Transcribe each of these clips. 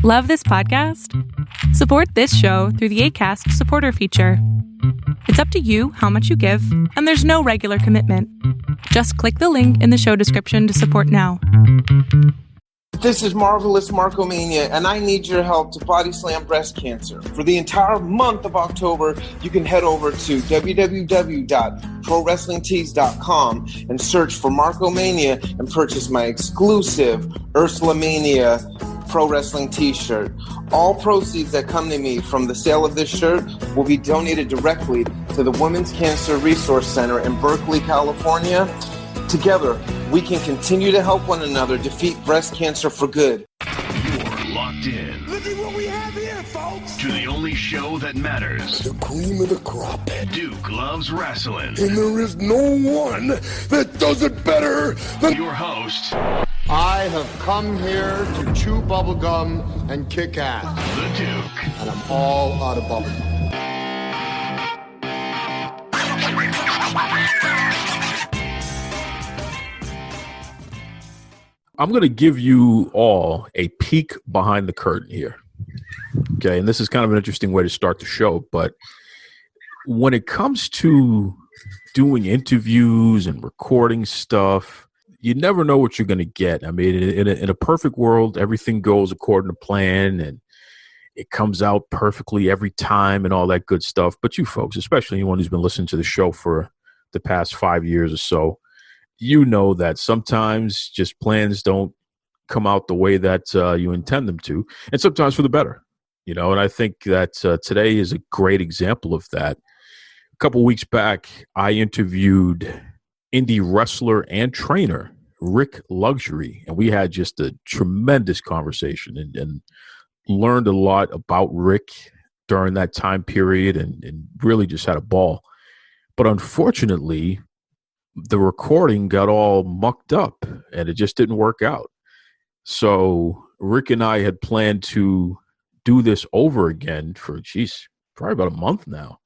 Love this podcast? Support this show through the Acast supporter feature. It's up to you how much you give, and there's no regular commitment. Just click the link in the show description to support now. This is Marvelous Markomania, and I need your help to body slam breast cancer. For the entire month of October, you can head over to www.prowrestlingtees.com and search for Markomania and purchase my exclusive Ursulamania Pro Wrestling t-shirt. All proceeds that come to me from the sale of this shirt will be donated directly to the Women's Cancer Resource Center in Berkeley, California. Together, we can continue to help one another defeat breast cancer for good. You're locked in. Look at what we have here, folks. To the only show that matters. The cream of the crop. Duke loves wrestling. And there is no one that does it better than your host. I have come here to chew bubblegum and kick ass. The Duke. And I'm all out of bubblegum. I'm going to give you all a peek behind the curtain here. Okay, and this is kind of an interesting way to start the show, but when it comes to doing interviews and recording stuff, you never know what you're going to get. I mean, in a perfect world, everything goes according to plan and it comes out perfectly every time and all that good stuff. But you folks, especially anyone who's been listening to the show for the past 5 years or so, you know that sometimes just plans don't come out the way that you intend them to, and sometimes for the better, you know. And I think that today is a great example of that. A couple weeks back, I interviewed indie wrestler and trainer Rik Luxury, and we had just a tremendous conversation and learned a lot about Rik during that time period and really just had a ball. But unfortunately, the recording got all mucked up and it just didn't work out. So Rik and I had planned to do this over again for, probably about a month now.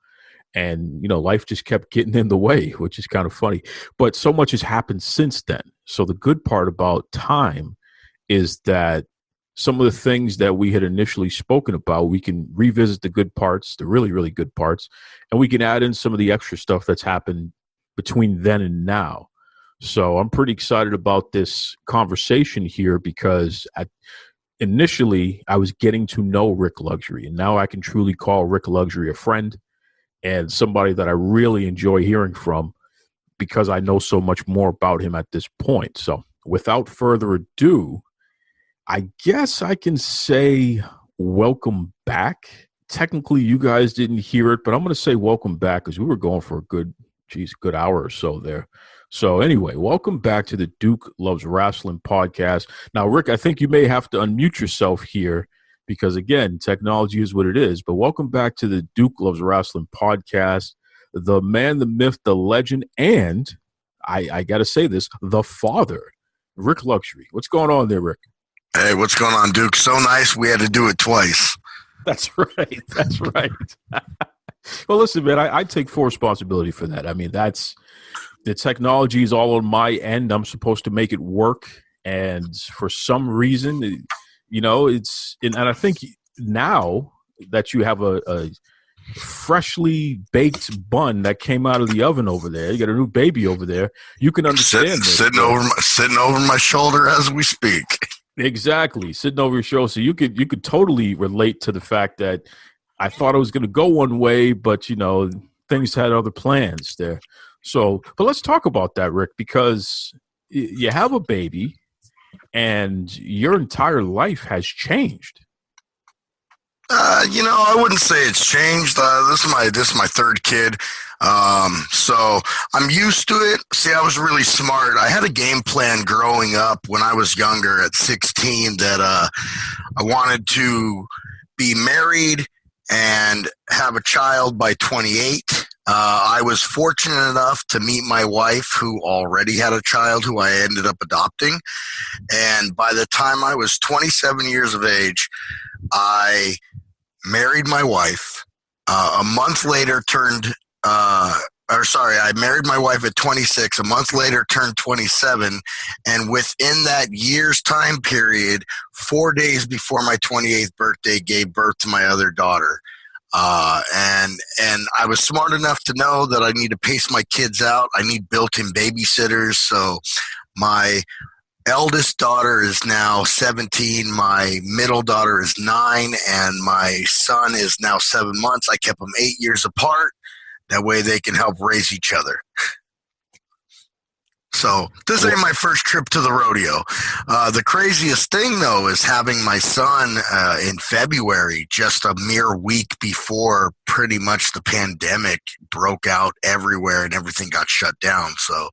And, you know, life just kept getting in the way, which is kind of funny. But so much has happened since then. So the good part about time is that some of the things that we had initially spoken about, we can revisit the good parts, the really, really good parts, and we can add in some of the extra stuff that's happened between then and now. So I'm pretty excited about this conversation here because initially I was getting to know Rik Luxury, and now I can truly call Rik Luxury a friend and somebody that I really enjoy hearing from because I know so much more about him at this point. So without further ado, I guess I can say welcome back. Technically, you guys didn't hear it, but I'm going to say welcome back because we were going for a good hour or so there. So anyway, welcome back to the Duke Loves Rasslin podcast. Now, Rik, I think you may have to unmute yourself here because, again, technology is what it is. But welcome back to the Duke Loves Rasslin podcast, the man, the myth, the legend, and I got to say this, the father, Rik Luxury. What's going on there, Rik? Hey, what's going on, Duke? So nice we had to do it twice. That's right. That's right. Well, listen, man, I take full responsibility for that. I mean, the technology is all on my end. I'm supposed to make it work. And for some reason, you know, and I think now that you have a freshly baked bun that came out of the oven over there, you got a new baby over there, you can understand this. Sitting over my shoulder as we speak. Exactly. Sitting over your shoulder. So you could totally relate to the fact that I thought I was going to go one way, but, you know, things had other plans there. So, but let's talk about that, Rik, because you have a baby and your entire life has changed. You know, I wouldn't say it's changed. This is my third kid. So I'm used to it. See, I was really smart. I had a game plan growing up when I was younger at 16 that I wanted to be married and have a child by 28. I was fortunate enough to meet my wife who already had a child who I ended up adopting. And by the time I was 27 years of age, I married my wife. A month later turned I married my wife at 26. A month later, turned 27, and within that year's time period, 4 days before my 28th birthday, gave birth to my other daughter. And I was smart enough to know that I need to pace my kids out. I need built-in babysitters. So my eldest daughter is now 17, my middle daughter is 9, and my son is now 7 months. I kept them 8 years apart. That way they can help raise each other. So this ain't my first trip to the rodeo. The craziest thing, though, is having my son in February, just a mere week before pretty much the pandemic broke out everywhere and everything got shut down. So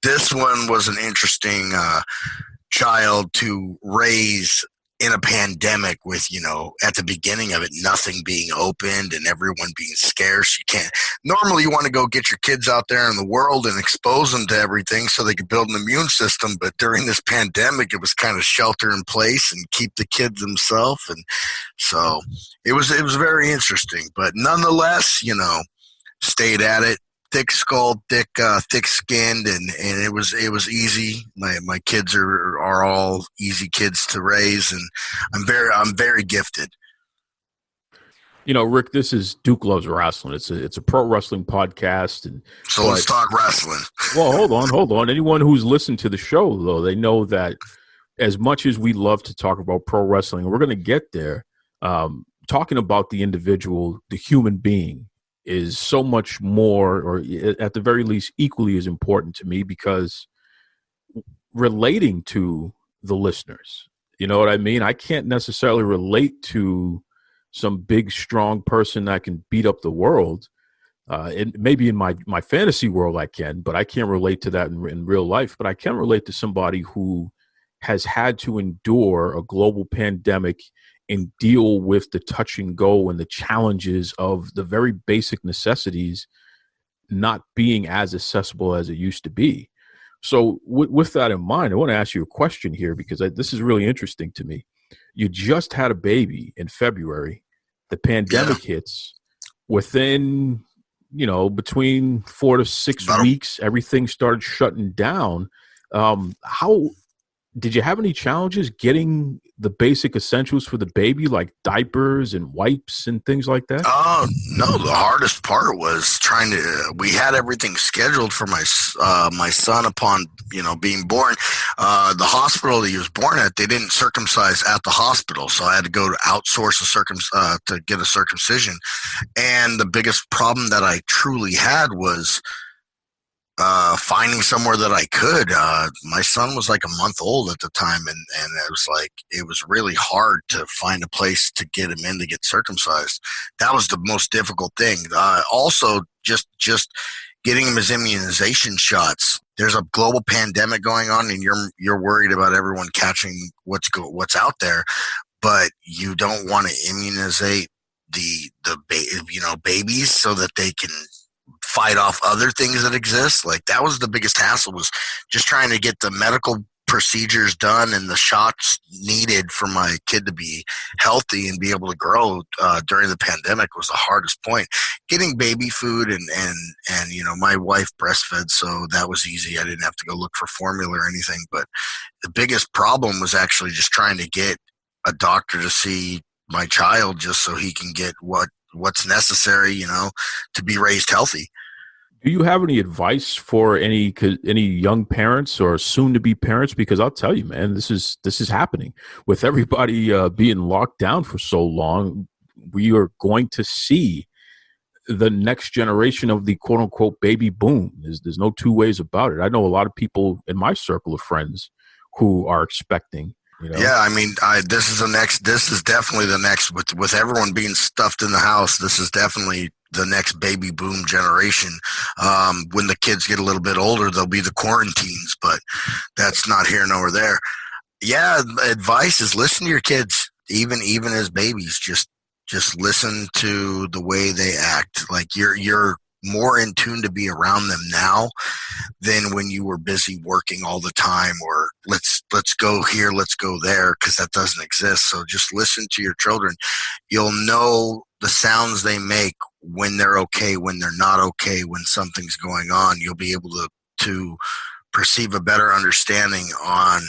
this one was an interesting child to raise in a pandemic with, at the beginning of it, nothing being opened and everyone being scarce. You can't. Normally you want to go get your kids out there in the world and expose them to everything so they could build an immune system. But during this pandemic, it was kind of shelter in place and keep the kids themselves. And so it was very interesting, but nonetheless, stayed at it. Thick-skulled, thick-skinned, and it was easy. My kids are all easy kids to raise, and I'm very gifted. Rick, this is Duke Loves Rasslin. It's a pro wrestling podcast, and so let's talk wrestling. Well, hold on. Anyone who's listened to the show, though, they know that as much as we love to talk about pro wrestling, we're going to get there. Talking about the individual, the human being, is so much more, or at the very least equally as important to me, because relating to the listeners, you know what I mean? I can't necessarily relate to some big, strong person that can beat up the world. And maybe in my fantasy world I can, but I can't relate to that in real life. But I can relate to somebody who has had to endure a global pandemic and deal with the touch and go and the challenges of the very basic necessities not being as accessible as it used to be. So with that in mind, I want to ask you a question here, because this is really interesting to me. You just had a baby in February. The pandemic hits. Within, between 4 to 6 weeks, everything started shutting down. How did you have any challenges getting the basic essentials for the baby, like diapers and wipes and things like that? No, the hardest part was we had everything scheduled for my son upon, being born. The hospital that he was born at, they didn't circumcise at the hospital. So I had to go to outsource to get a circumcision. And the biggest problem that I truly had was finding somewhere that I could. My son was like a month old at the time, and it was really hard to find a place to get him in to get circumcised. That was the most difficult thing. Also, just getting him his immunization shots. There's a global pandemic going on, and you're worried about everyone catching what's out there, but you don't want to immunizate the babies so that they can fight off other things that exist. Like, that was the biggest hassle, was just trying to get the medical procedures done and the shots needed for my kid to be healthy and be able to grow during the pandemic was the hardest point. Getting baby food and my wife breastfed, so that was easy. I didn't have to go look for formula or anything. But the biggest problem was actually just trying to get a doctor to see my child, just so he can get what's necessary, to be raised healthy. Do you have any advice for any young parents or soon-to-be parents? Because I'll tell you, man, this is happening with everybody being locked down for so long. We are going to see the next generation of the quote-unquote baby boom. There's no two ways about it. I know a lot of people in my circle of friends who are expecting. Yeah, I mean, this is definitely the next, with everyone being stuffed in the house. This is definitely the next baby boom generation. When the kids get a little bit older, they'll be the quarantines, but that's not here nor there. Yeah, advice is listen to your kids, even as babies. Just listen to the way they act. Like, you're more in tune to be around them now than when you were busy working all the time, or let's go here, let's go there, because that doesn't exist. So just listen to your children. You'll know the sounds they make when they're okay, when they're not okay, when something's going on, you'll be able to perceive a better understanding on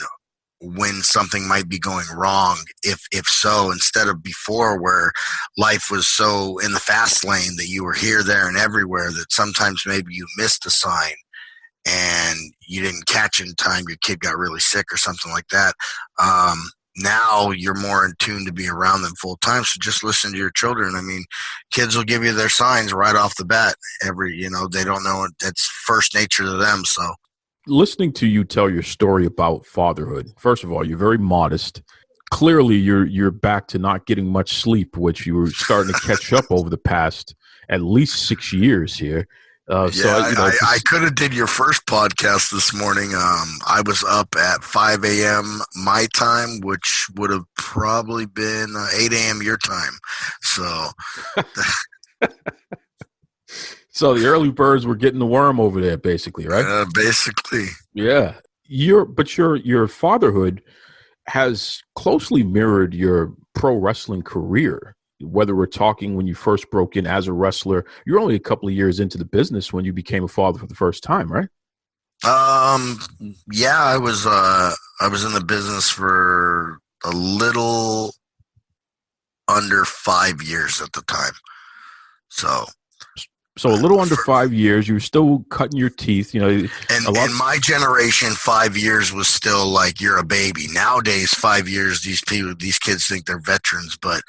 when something might be going wrong, if so, instead of before where life was so in the fast lane that you were here, there, and everywhere that sometimes maybe you missed a sign and you didn't catch it in time, your kid got really sick or something like that. Now you're more in tune to be around them full time, so just listen to your children. I mean, kids will give you their signs right off the bat. They don't know it. It's first nature to them, so. Listening to you tell your story about fatherhood, first of all, you're very modest. Clearly, you're back to not getting much sleep, which you were starting to catch up over the past at least 6 years here. I could have did your first podcast this morning. I was up at 5 a.m. my time, which would have probably been 8 a.m. your time. So. So the early birds were getting the worm over there, basically, right? Basically. Yeah. Your fatherhood has closely mirrored your pro wrestling career. Whether we're talking when you first broke in as a wrestler, you're only a couple of years into the business when you became a father for the first time, right? Yeah, I was in the business for a little under 5 years at the time. So a little under 5 years, you were still cutting your teeth, And in my generation, 5 years was still like you're a baby. Nowadays, 5 years, these kids think they're veterans. But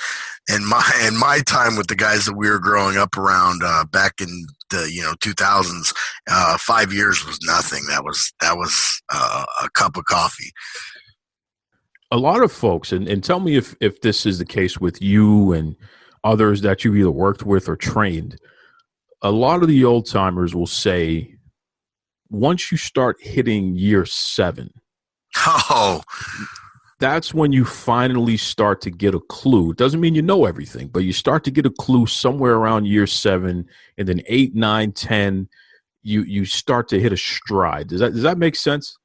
in my time with the guys that we were growing up around back in the 2000s, 5 years was nothing. That was a cup of coffee. A lot of folks, and tell me if this is the case with you and others that you've either worked with or trained. A lot of the old timers will say, once you start hitting year 7, that's when you finally start to get a clue. It doesn't mean you know everything, but you start to get a clue somewhere around year 7, and then 8, 9, 10, you start to hit a stride. Does that make sense?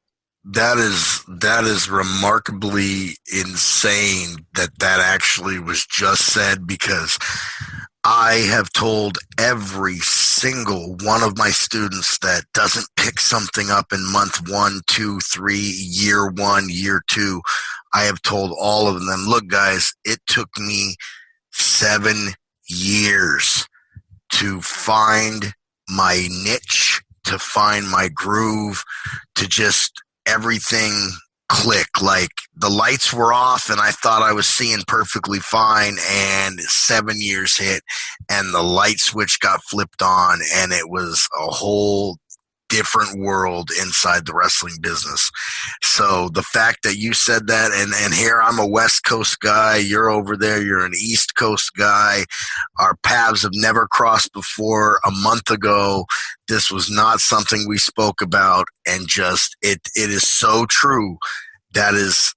That is remarkably insane that actually was just said, because I have told every single one of my students that doesn't pick something up in month 1, 2, 3, year 1, year 2. I have told all of them, look, guys, it took me 7 years to find my niche, to find my groove, to just everything click. Like the lights were off and I thought I was seeing perfectly fine, and 7 years hit and the light switch got flipped on, and it was a whole different world inside the wrestling business. So the fact that you said that, and here I'm a West Coast guy, you're over there, you're an East Coast guy, our paths have never crossed before. A month ago, this was not something we spoke about, and just it is so true. That is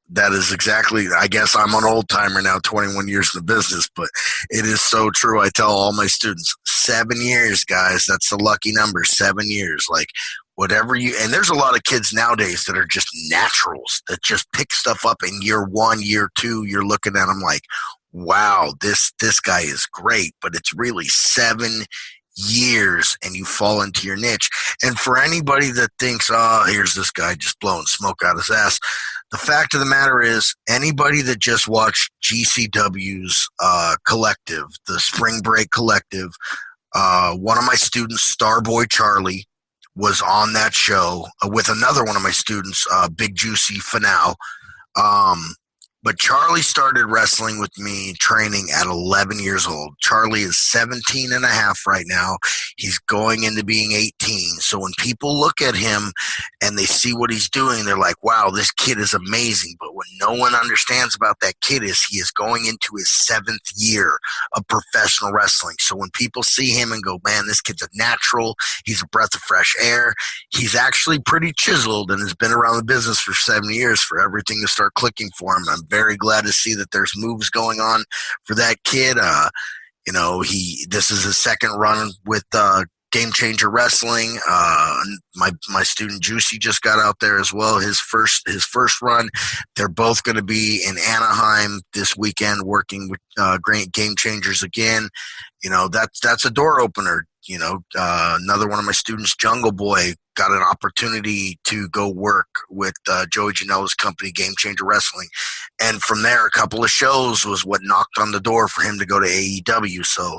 exactly, I guess I'm an old timer now, 21 years in the business, but it is so true. I tell all my students, 7 years, guys, that's the lucky number, 7 years. Like whatever and there's a lot of kids nowadays that are just naturals that just pick stuff up in year 1, year 2. You're looking at them like, wow, this guy is great, but it's really 7 years and you fall into your niche. And for anybody that thinks, oh, here's this guy just blowing smoke out his ass, the fact of the matter is, anybody that just watched GCW's collective, the Spring Break Collective, one of my students, Starboy Charlie, was on that show with another one of my students, Big Juicy Finau. But Charlie started wrestling with me training at 11 years old. Charlie is 17 and a half right now. He's going into being 18. So when people look at him and they see what he's doing, they're like, wow, this kid is amazing. But what no one understands about that kid is he is going into his 7th year of professional wrestling. So when people see him and go, man, this kid's a natural, he's a breath of fresh air, he's actually pretty chiseled and has been around the business for 7 years for everything to start clicking for him. I'm very glad to see that there's moves going on for that kid. This is his second run with Game Changer Wrestling. My student Juicy just got out there as well. His first run. They're both going to be in Anaheim this weekend, working with great Game Changers again. That's a door opener. Another one of my students, Jungle Boy, got an opportunity to go work with Joey Janela's company, Game Changer Wrestling. And from there, a couple of shows was what knocked on the door for him to go to AEW. So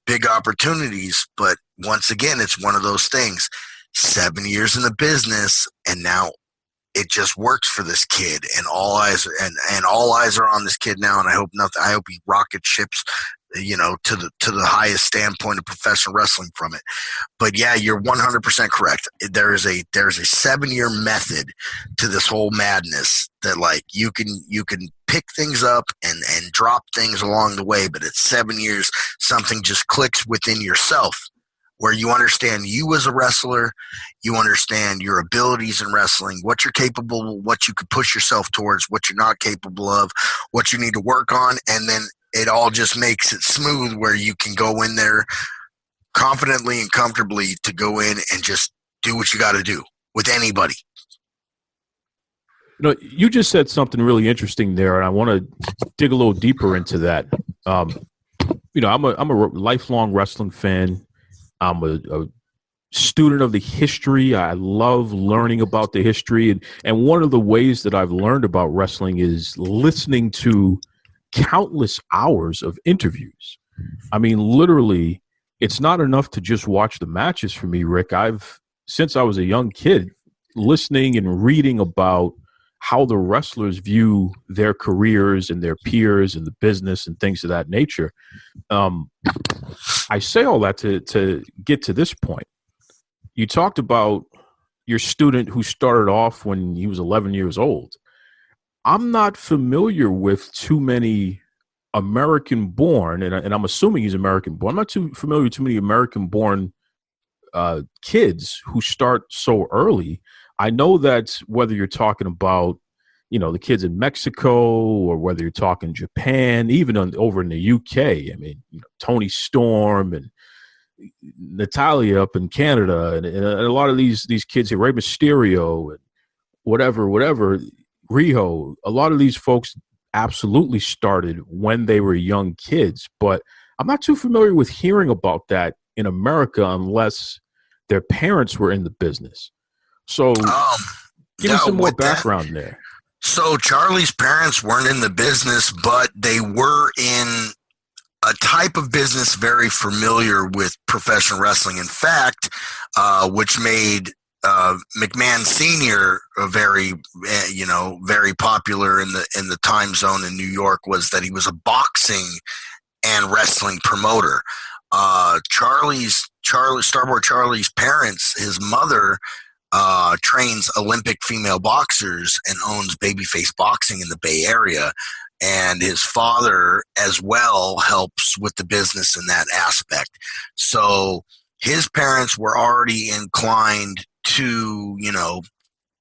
big opportunities. But once again, it's one of those things. 7 years in the business, and now it just works for this kid, and all eyes are on this kid now. And I hope he rocket ships, to the highest standpoint of professional wrestling from it. But yeah, you're 100% correct. There is a 7-year method to this whole madness that, like, you can pick things up and drop things along the way, but at 7 years, something just clicks within yourself, where you understand you as a wrestler, you understand your abilities in wrestling, what you're capable, what you could push yourself towards, what you're not capable of, what you need to work on, and then it all just makes it smooth where you can go in there confidently and comfortably to go in and just do what you got to do with anybody. You just said something really interesting there, and I want to dig a little deeper into that. I'm a lifelong wrestling fan. I'm a student of the history. I love learning about the history. And one of the ways that I've learned about wrestling is listening to countless hours of interviews. I mean, literally, it's not enough to just watch the matches for me, Rick. Since I was a young kid, listening and reading about how the wrestlers view their careers and their peers and the business and things of that nature. I say all that to get to this point. You talked about your student who started off when he was 11 years old. I'm not familiar with too many American-born, and I'm assuming he's American-born. I'm not too familiar with too many American-born kids who start so early. I know that whether you're talking about, the kids in Mexico or whether you're talking Japan, even over in the UK, I mean, Tony Storm and Natalia up in Canada and a lot of these kids here, Rey Mysterio and whatever, Riho, a lot of these folks absolutely started when they were young kids, but I'm not too familiar with hearing about that in America unless their parents were in the business. So give me some more background there. So Charlie's parents weren't in the business, but they were in a type of business very familiar with professional wrestling. In fact, which made McMahon Sr. Very popular in the time zone in New York, was that he was a boxing and wrestling promoter. Starboard Charlie's parents, his mother, trains Olympic female boxers and owns Babyface Boxing in the Bay Area. And his father as well helps with the business in that aspect. So his parents were already inclined to,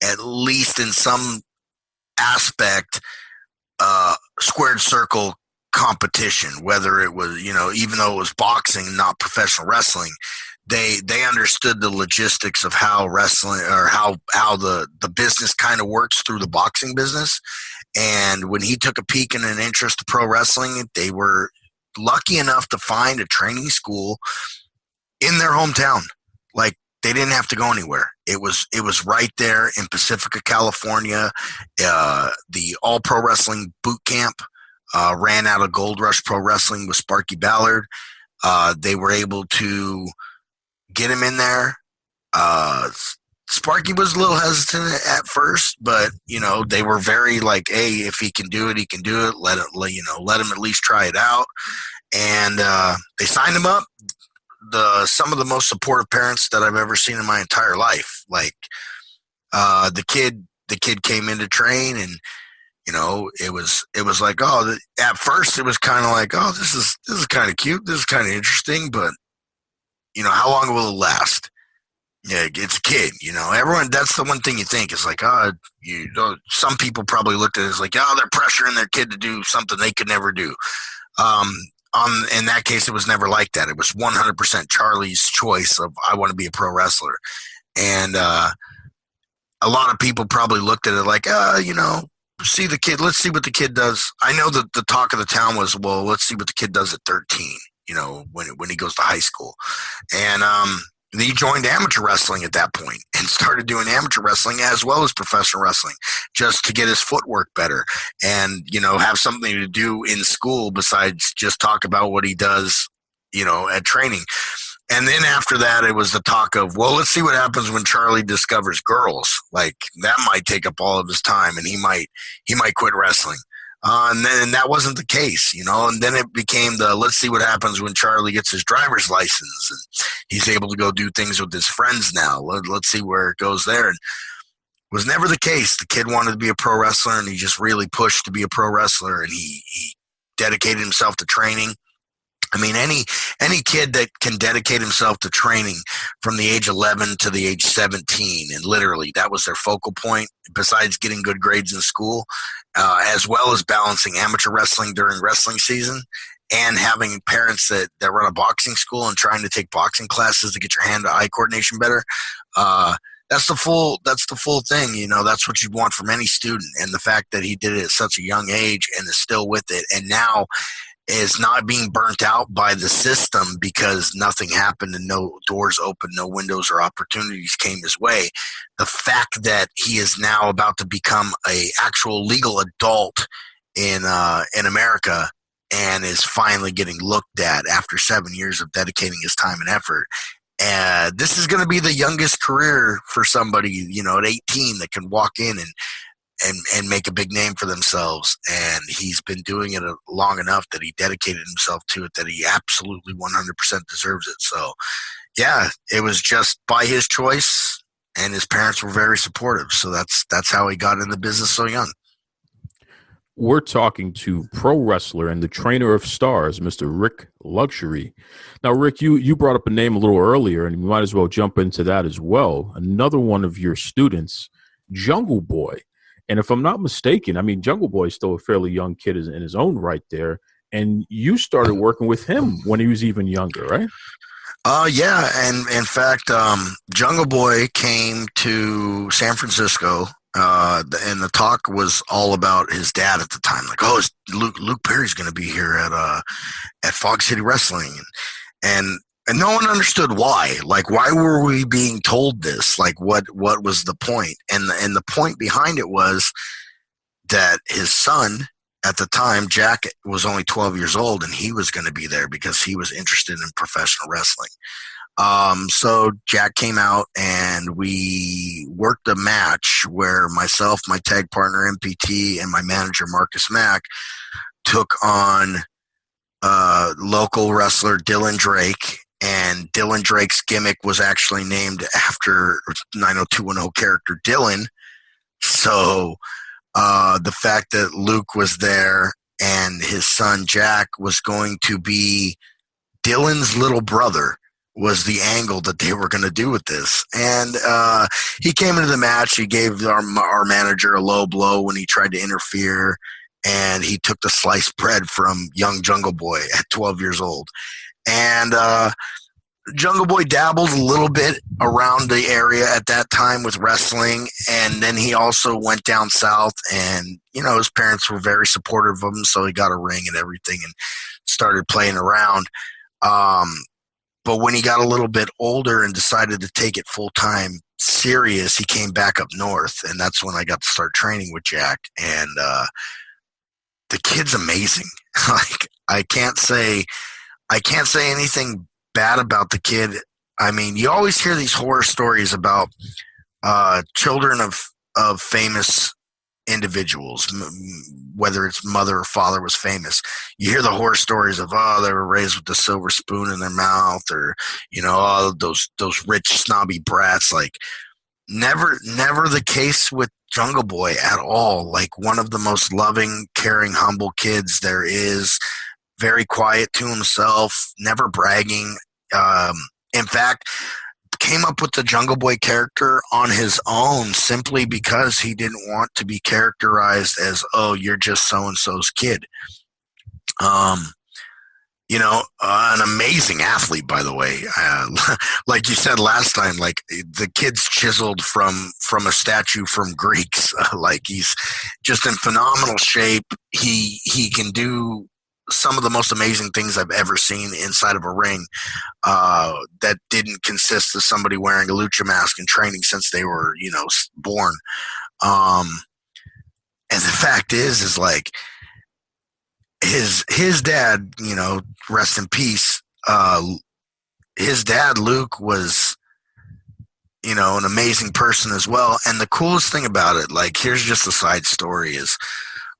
at least in some aspect, squared circle competition, whether it was, even though it was boxing, not professional wrestling. They understood the logistics of how wrestling, or how the business kind of works through the boxing business. And when he took a peek and an interest to pro wrestling, they were lucky enough to find a training school in their hometown. Like, they didn't have to go anywhere. It was right there in Pacifica, California. The All Pro Wrestling Boot Camp ran out of Gold Rush Pro Wrestling with Sparky Ballard. They were able to get him in there. Sparky was a little hesitant at first, but they were very like, hey, if he can do it, he can do it. Let him at least try it out. And they signed him up. Some of the most supportive parents that I've ever seen in my entire life. Like, the kid came in to train, and it was like, at first it was kind of like, this is kind of cute, this is kind of interesting, but how long will it last? Yeah, it's a kid, everyone, that's the one thing you think is like, some people probably looked at it as like, they're pressuring their kid to do something they could never do. in that case, it was never like that. It was 100% Charlie's choice of, I want to be a pro wrestler. And a lot of people probably looked at it like, see the kid, let's see what the kid does. I know that the talk of the town was, well, let's see what the kid does at 13, when he goes to high school. And he joined amateur wrestling at that point and started doing amateur wrestling as well as professional wrestling, just to get his footwork better and, have something to do in school besides just talk about what he does, at training. And then after that, it was the talk of, well, let's see what happens when Charlie discovers girls. Like, that might take up all of his time, and he might quit wrestling. And that wasn't the case, and then it became let's see what happens when Charlie gets his driver's license and he's able to go do things with his friends now. Let's see where it goes there. And it was never the case. The kid wanted to be a pro wrestler, and he just really pushed to be a pro wrestler, and he dedicated himself to training. I mean, any kid that can dedicate himself to training from the age 11 to the age 17, and literally that was their focal point, besides getting good grades in school, as well as balancing amateur wrestling during wrestling season and having parents that run a boxing school and trying to take boxing classes to get your hand-to-eye coordination better. That's the full thing. That's what you want from any student. And the fact that he did it at such a young age and is still with it, and now is not being burnt out by the system because nothing happened and no doors open, no windows or opportunities came his way. The fact that he is now about to become a actual legal adult in America and is finally getting looked at after 7 years of dedicating his time and effort. This is going to be the youngest career for somebody, at 18 that can walk in and make a big name for themselves. And he's been doing it long enough that he dedicated himself to it, that he absolutely 100% deserves it. So, yeah, it was just by his choice, and his parents were very supportive. So that's how he got in the business so young. We're talking to pro wrestler and the trainer of stars, Mr. Rik Luxury. Now, Rick, you brought up a name a little earlier, and we might as well jump into that as well. Another one of your students, Jungle Boy. And if I'm not mistaken, I mean, Jungle Boy is still a fairly young kid in his own right there. And you started working with him when he was even younger, right? Yeah. And in fact, Jungle Boy came to San Francisco, and the talk was all about his dad at the time. Like, oh, Luke Perry's going to be here at Fog City Wrestling. And no one understood why. Like, why were we being told this? Like, what was the point? And the point behind it was that his son at the time, Jack, was only 12 years old, and he was going to be there because he was interested in professional wrestling. So Jack came out, and we worked a match where myself, my tag partner MPT, and my manager Marcus Mack took on local wrestler Dylan Drake. And Dylan Drake's gimmick was actually named after 90210 character Dylan. So the fact that Luke was there and his son Jack was going to be Dylan's little brother was the angle that they were going to do with this. And he came into the match. He gave our manager a low blow when he tried to interfere, and he took the sliced bread from young Jungle Boy at 12 years old. And Jungle Boy dabbled a little bit around the area at that time with wrestling, and then he also went down south, and, his parents were very supportive of him, so he got a ring and everything and started playing around. But when he got a little bit older and decided to take it full-time serious, he came back up north, and that's when I got to start training with Jack. And the kid's amazing. Like, I can't say anything bad about the kid. I mean, you always hear these horror stories about children of famous individuals, whether it's mother or father was famous. You hear the horror stories of, they were raised with the silver spoon in their mouth, or, those rich snobby brats. Like, never the case with Jungle Boy at all. Like, one of the most loving, caring, humble kids there is. Very quiet to himself, never bragging. In fact, came up with the Jungle Boy character on his own simply because he didn't want to be characterized as, oh, you're just so-and-so's kid. An amazing athlete, by the way. Like you said last time, like the kid's chiseled from a statue from Greeks. Like he's just in phenomenal shape. He can do some of the most amazing things I've ever seen inside of a ring. That didn't consist of somebody wearing a lucha mask and training since they were, born. And the fact is like his dad, rest in peace. His dad, Luke, was, an amazing person as well. And the coolest thing about it, like, here's just a side story, is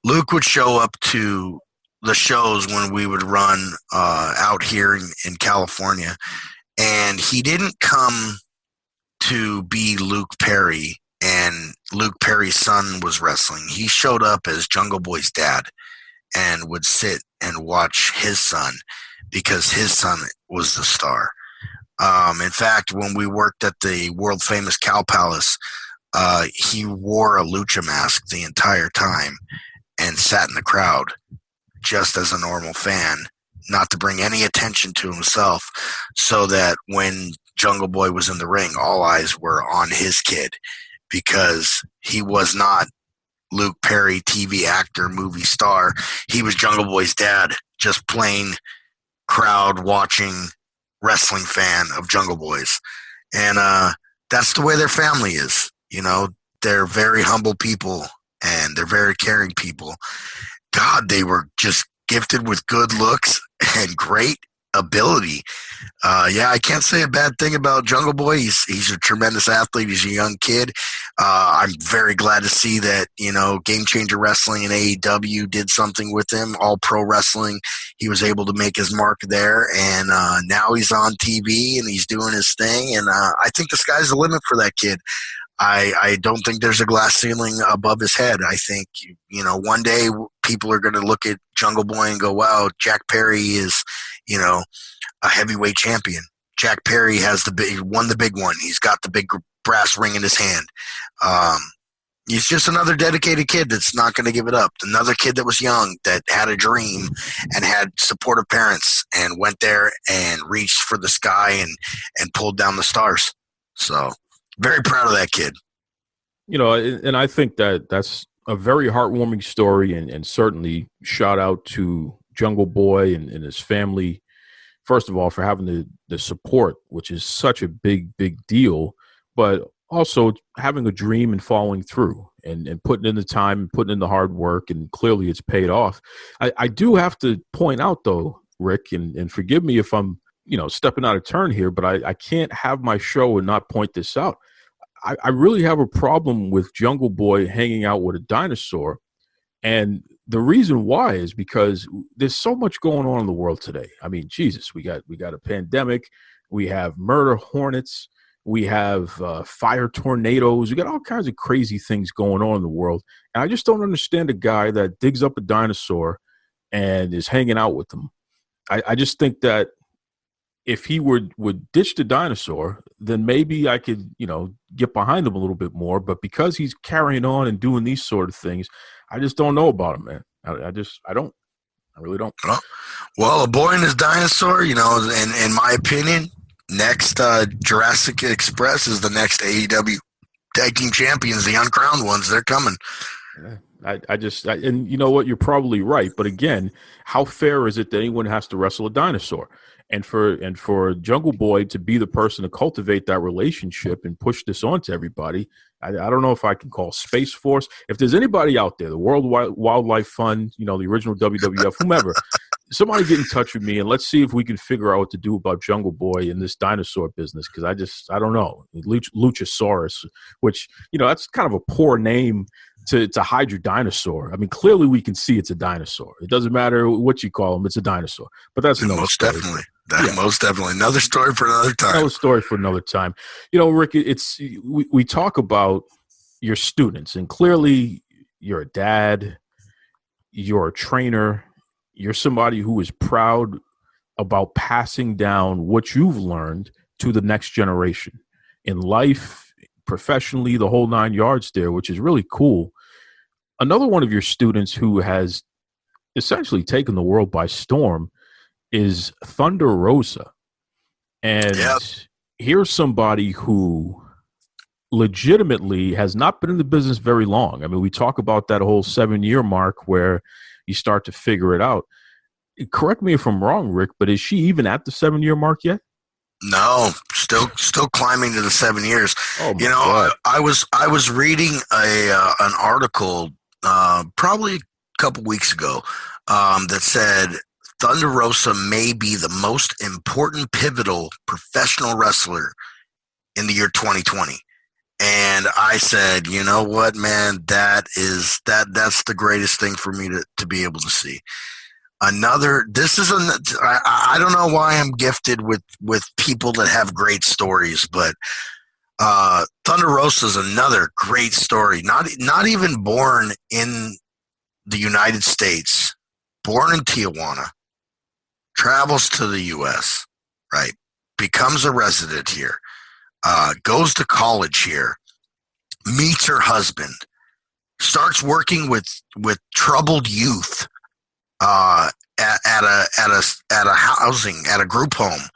Luke would show up to the shows when we would run out here in California, and he didn't come to be Luke Perry and Luke Perry's son was wrestling. He showed up as Jungle Boy's dad and would sit and watch his son because his son was the star. In fact, when we worked at the world famous Cow Palace, he wore a lucha mask the entire time and sat in the crowd just as a normal fan, not to bring any attention to himself, so that when Jungle Boy was in the ring, all eyes were on his kid, because he was not Luke Perry, TV actor, movie star. He was Jungle Boy's dad, just plain crowd watching wrestling fan of Jungle Boys. And that's the way their family is. They're very humble people and they're very caring people. God, they were just gifted with good looks and great ability. I can't say a bad thing about Jungle Boy. He's a tremendous athlete. He's a young kid. I'm very glad to see that, Game Changer Wrestling and AEW did something with him. All Pro Wrestling, he was able to make his mark there, and now he's on TV and he's doing his thing, and I think the sky's the limit for that kid. I don't think there's a glass ceiling above his head. I think, one day people are going to look at Jungle Boy and go, wow, Jack Perry is, a heavyweight champion. Jack Perry won the big one. He's got the big brass ring in his hand. He's just another dedicated kid that's not going to give it up. Another kid that was young, that had a dream and had supportive parents and went there and reached for the sky and pulled down the stars. So very proud of that kid. And I think that's a very heartwarming story, and certainly shout out to Jungle Boy and his family, first of all, for having the support, which is such a big deal, but also having a dream and following through and putting in the time and putting in the hard work, and clearly it's paid off. I do have to point out, though, Rick, and forgive me if I'm stepping out of turn here, but I can't have my show and not point this out. I really have a problem with Jungle Boy hanging out with a dinosaur. And the reason why is because there's so much going on in the world today. I mean, Jesus, we got a pandemic. We have murder hornets. We have fire tornadoes. We got all kinds of crazy things going on in the world. And I just don't understand a guy that digs up a dinosaur and is hanging out with them. I just think that if he would ditch the dinosaur, then maybe I could, get behind him a little bit more. But because he's carrying on and doing these sort of things, I just don't know about him, man. I really don't. Well, a boy and his dinosaur, in my opinion, next Jurassic Express is the next AEW Tag Team Champions, the uncrowned ones. They're coming. Yeah. And you know what? You're probably right. But again, how fair is it that anyone has to wrestle a dinosaur? And for Jungle Boy to be the person to cultivate that relationship and push this on to everybody, I don't know if I can call Space Force. If there's anybody out there, the World Wildlife Fund, the original WWF, whomever, somebody get in touch with me and let's see if we can figure out what to do about Jungle Boy in this dinosaur business. Because I don't know. Luchasaurus, which, that's kind of a poor name to hide your dinosaur. I mean, clearly we can see it's a dinosaur. It doesn't matter what you call him, it's a dinosaur. But that's another story. Definitely. Most definitely. Another story for another time. Another story for another time. Rick, we talk about your students, and clearly you're a dad, you're a trainer, you're somebody who is proud about passing down what you've learned to the next generation in life, professionally, the whole 9 yards there, which is really cool. Another one of your students who has essentially taken the world by storm is Thunder Rosa. And Yep. here's somebody who legitimately has not been in the business very long. I mean, we talk about that whole 7-year mark where you start to figure it out. Correct me if I'm wrong, Rick, but is she even at the 7-year mark yet? No, still climbing to the 7 years. Oh, my You know, God. I was reading an article probably a couple weeks ago that said Thunder Rosa may be the most important pivotal professional wrestler in the year 2020. And I said, you know what, man, that's the greatest thing for me to be able to see. I don't know why I'm gifted with people that have great stories, but Thunder Rosa is another great story. Not even born in the United States, born in Tijuana, travels to the U.S., right? Becomes a resident here, goes to college here, meets her husband, starts working with troubled youth at a group home.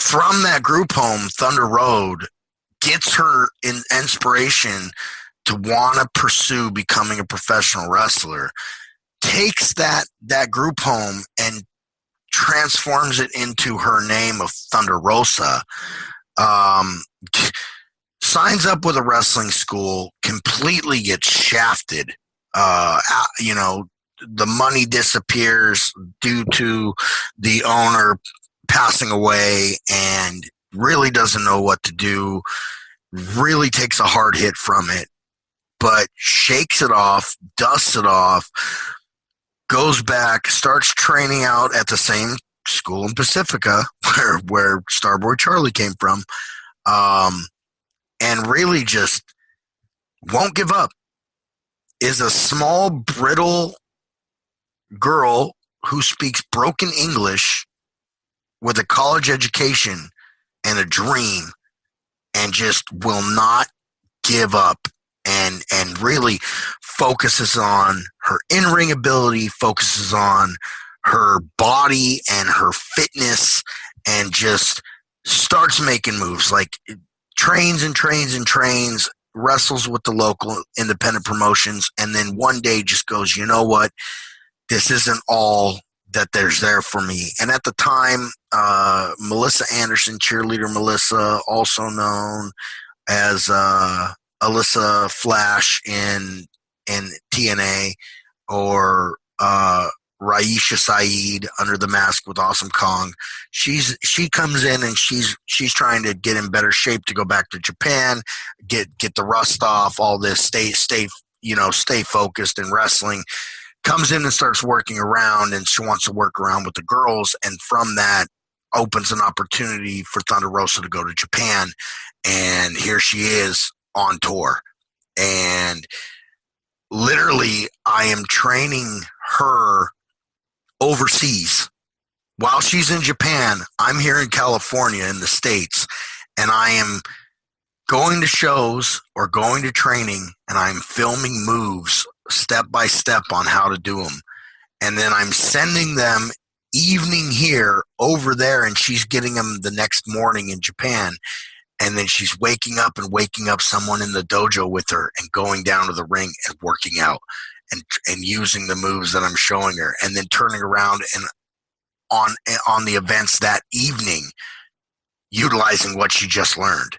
From that group home, Thunder Road gets her inspiration to want to pursue becoming a professional wrestler. Takes that group home and transforms it into her name of Thunder Rosa. Signs up with a wrestling school, completely gets shafted. You know, the money disappears due to the owner passing away and really doesn't know what to do, really takes a hard hit from it, but shakes it off, dusts it off, goes back, starts training out at the same school in Pacifica where Starboy Charlie came from, and really just won't give up. Is a small, brittle girl who speaks broken English with a college education and a dream and just will not give up and really focuses on her in-ring ability, focuses on her body and her fitness, and just starts making moves, like trains and trains and trains, wrestles with the local independent promotions, and then one day just goes, you know what, this isn't all that there's there for me. And at the time, Melissa Anderson, cheerleader Melissa, also known as Alyssa Flash in TNA, or Raisha Saeed under the mask with Awesome Kong. She comes in and she's trying to get in better shape to go back to Japan, get the rust off, all this, stay focused in wrestling. Comes in and starts working around, and she wants to work around with the girls, and from that opens an opportunity for Thunder Rosa to go to Japan, and here she is on tour. And literally, I am training her overseas. While she's in Japan, I'm here in California in the States, and I am going to shows or going to training, and I'm filming moves step by step on how to do them. And then I'm sending them evening here over there, and she's getting them the next morning in Japan. And then she's waking up someone in the dojo with her and going down to the ring and working out and using the moves that I'm showing her, and then turning around and on the events that evening, utilizing what she just learned.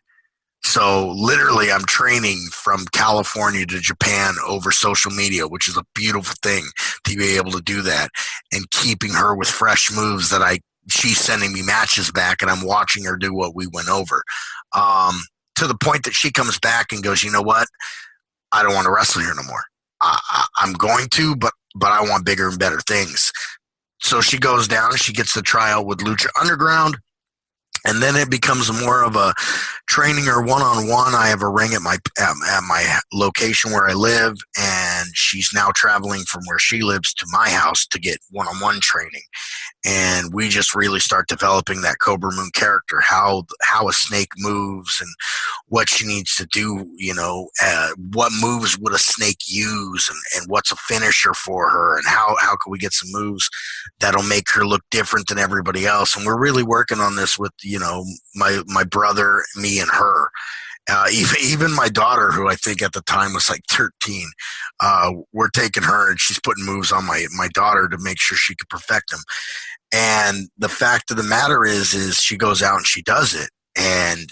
So literally, I'm training from California to Japan over social media, which is a beautiful thing to be able to do that, and keeping her with fresh moves that she's sending me matches back, and I'm watching her do what we went over, to the point that she comes back and goes, you know what? I don't want to wrestle here no more. I'm going to, but I want bigger and better things. So she goes down, she gets the tryout with Lucha Underground. And then it becomes more of a training her one-on-one. I have a ring at my location where I live, and she's now traveling from where she lives to my house to get one-on-one training. And we just really start developing that Cobra Moon character, how a snake moves and what she needs to do, what moves would a snake use, and what's a finisher for her, and how can we get some moves that'll make her look different than everybody else. And we're really working on this with, my brother, me, and her. Even my daughter, who I think at the time was like 13, we're taking her and she's putting moves on my daughter to make sure she could perfect them. And the fact of the matter is she goes out and she does it. And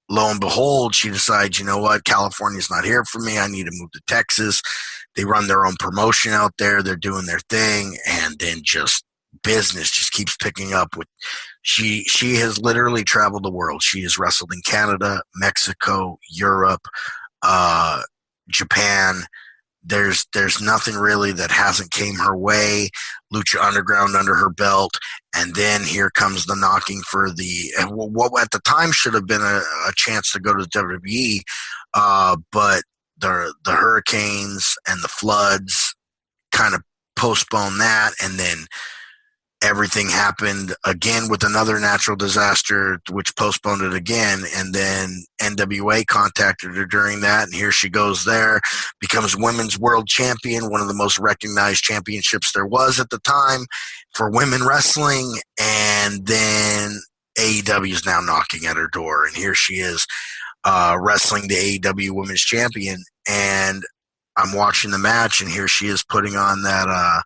lo and behold, she decides, you know what, California's not here for me. I need to move to Texas. They run their own promotion out there. They're doing their thing. And then just business just keeps picking up with she has literally traveled the world. She has wrestled in Canada, Mexico, Europe, Japan. There's nothing really that hasn't came her way. Lucha Underground under her belt, and then here comes the knocking for what at the time should have been a chance to go to WWE, but the hurricanes and the floods kind of postponed that, and then everything happened again with another natural disaster, which postponed it again. And then NWA contacted her during that. And here she goes there, becomes women's world champion, one of the most recognized championships there was at the time for women wrestling. And then AEW is now knocking at her door. And here she is wrestling the AEW women's champion. And I'm watching the match, and here she is putting on that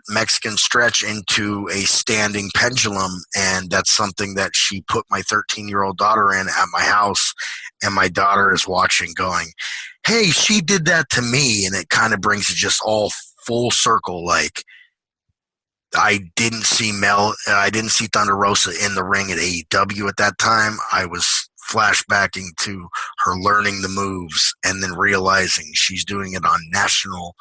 Mexican stretch into a standing pendulum, and that's something that she put my 13-year-old daughter in at my house, and my daughter is watching going, hey, she did that to me. And it kind of brings it just all full circle. Like, I didn't see Thunder Rosa in the ring at AEW at that time. I was flashbacking to her learning the moves and then realizing she's doing it on national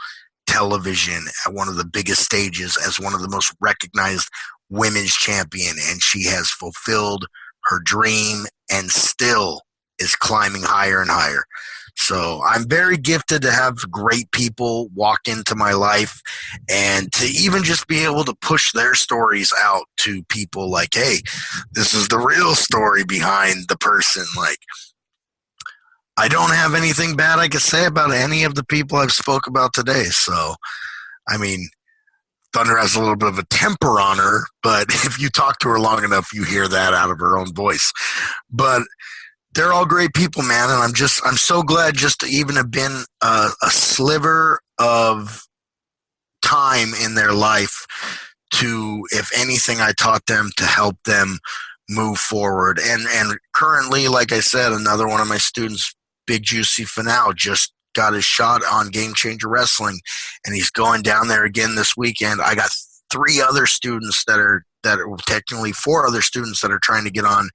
television at one of the biggest stages as one of the most recognized women's champion, and she has fulfilled her dream and still is climbing higher and higher. So I'm very gifted to have great people walk into my life, and to even just be able to push their stories out to people like, hey, this is the real story behind the person. Like, I don't have anything bad I could say about any of the people I've spoke about today. So, I mean, Thunder has a little bit of a temper on her, but if you talk to her long enough, you hear that out of her own voice. But they're all great people, man, and I'm so glad just to even have been a sliver of time in their life to, if anything, I taught them to help them move forward. And currently, like I said, another one of my students, Big Juicy Finau, just got his shot on Game Changer Wrestling, and he's going down there again this weekend. I got 3 other students that are technically 4 other students that are trying to get on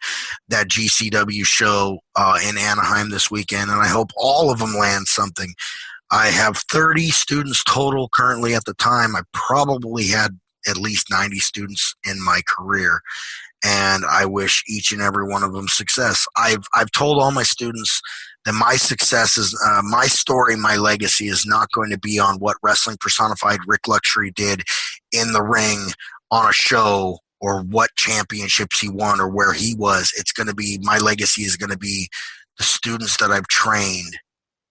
that GCW show in Anaheim this weekend, and I hope all of them land something. I have 30 students total currently at the time. I probably had at least 90 students in my career, and I wish each and every one of them success. I've told all my students that my success is my story, my legacy is not going to be on what Wrestling Personified Rik Luxury did in the ring on a show, or what championships he won, or where he was. It's going to be, my legacy is going to be the students that I've trained,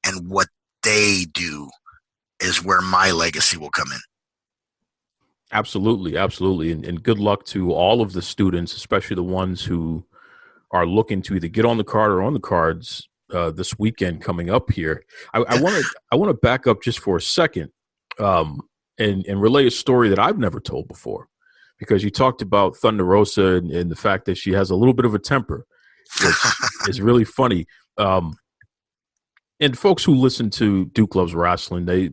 and what they do is where my legacy will come in. Absolutely, absolutely. And good luck to all of the students, especially the ones who are looking to either get on the card or on the cards this weekend coming up here. I want to back up just for a second and relay a story that I've never told before, because you talked about Thunder Rosa and the fact that she has a little bit of a temper. It's really funny. And folks who listen to Duke Loves Wrestling, they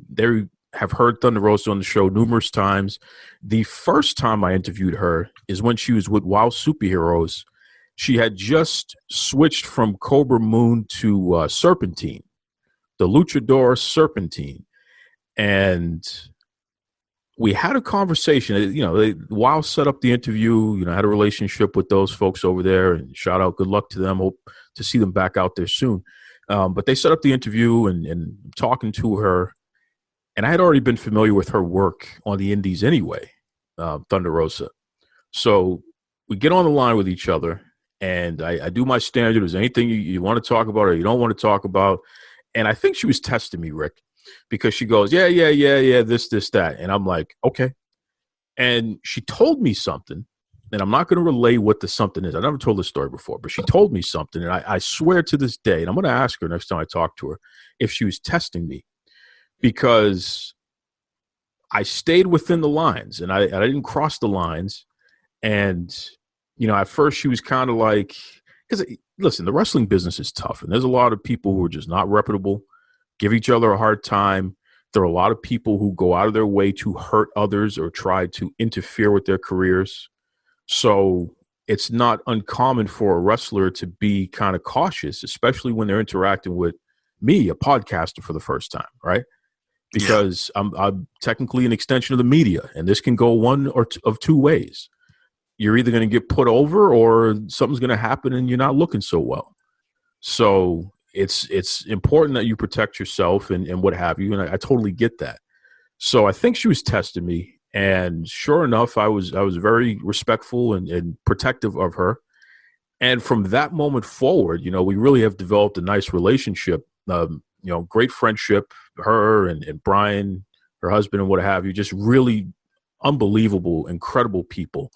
have heard Thunder Rosa on the show numerous times. The first time I interviewed her is when she was with Wow Superheroes. She had just switched from Cobra Moon to Serpentine, the Luchador Serpentine. And we had a conversation. Wow set up the interview, had a relationship with those folks over there, and shout out, good luck to them. Hope to see them back out there soon. But they set up the interview and talking to her. And I had already been familiar with her work on the indies anyway, Thunder Rosa. So we get on the line with each other, and I do my standard. Is there anything you want to talk about or you don't want to talk about? And I think she was testing me, Rick, because she goes, yeah, this, that. And I'm like, okay. And she told me something, and I'm not going to relay what the something is. I never told this story before, but she told me something, and I swear to this day, and I'm going to ask her next time I talk to her if she was testing me, because I stayed within the lines, and I didn't cross the lines. And, at first she was kind of like, because, listen, the wrestling business is tough, and there's a lot of people who are just not reputable, give each other a hard time. There are a lot of people who go out of their way to hurt others or try to interfere with their careers. So it's not uncommon for a wrestler to be kind of cautious, especially when they're interacting with me, a podcaster, for the first time, right? Because I'm technically an extension of the media, and this can go one or of two ways. You're either going to get put over or something's going to happen and you're not looking so well. So it's important that you protect yourself and what have you, and I totally get that. So I think she was testing me. And sure enough, I was very respectful and protective of her. And from that moment forward, we really have developed a nice relationship, great friendship, her and Brian, her husband, and what have you, just really unbelievable, incredible people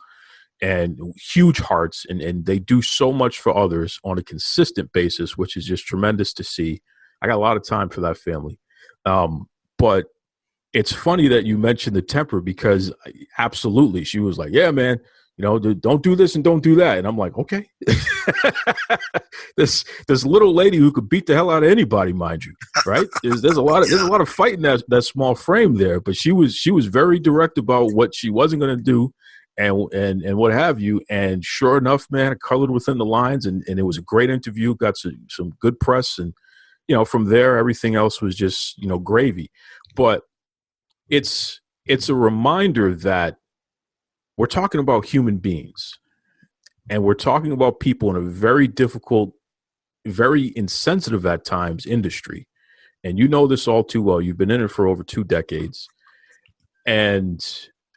and huge hearts. And they do so much for others on a consistent basis, which is just tremendous to see. I got a lot of time for that family. But it's funny that you mentioned the temper, because absolutely, she was like, yeah, man, don't do this and don't do that. And I'm like, okay. this little lady who could beat the hell out of anybody, mind you, right? There's a lot of fight in that small frame there, but she was very direct about what she wasn't going to do and what have you. And sure enough, man, it colored within the lines, and it was a great interview, got some good press, and from there everything else was just gravy. But it's a reminder that we're talking about human beings, and we're talking about people in a very difficult, very insensitive at times industry. And this all too well. You've been in it for over 2 decades. And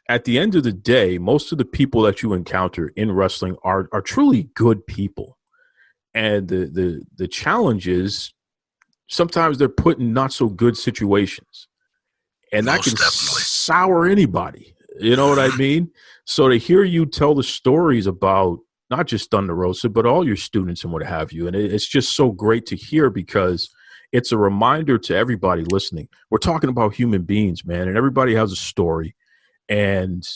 at the end of the day, most of the people that you encounter in wrestling are truly good people. And the challenge is sometimes they're put in not so good situations. And that can sour anybody. You know what I mean? So to hear you tell the stories about not just Thunder Rosa, but all your students and what have you, and it's just so great to hear, because it's a reminder to everybody listening. We're talking about human beings, man, and everybody has a story. And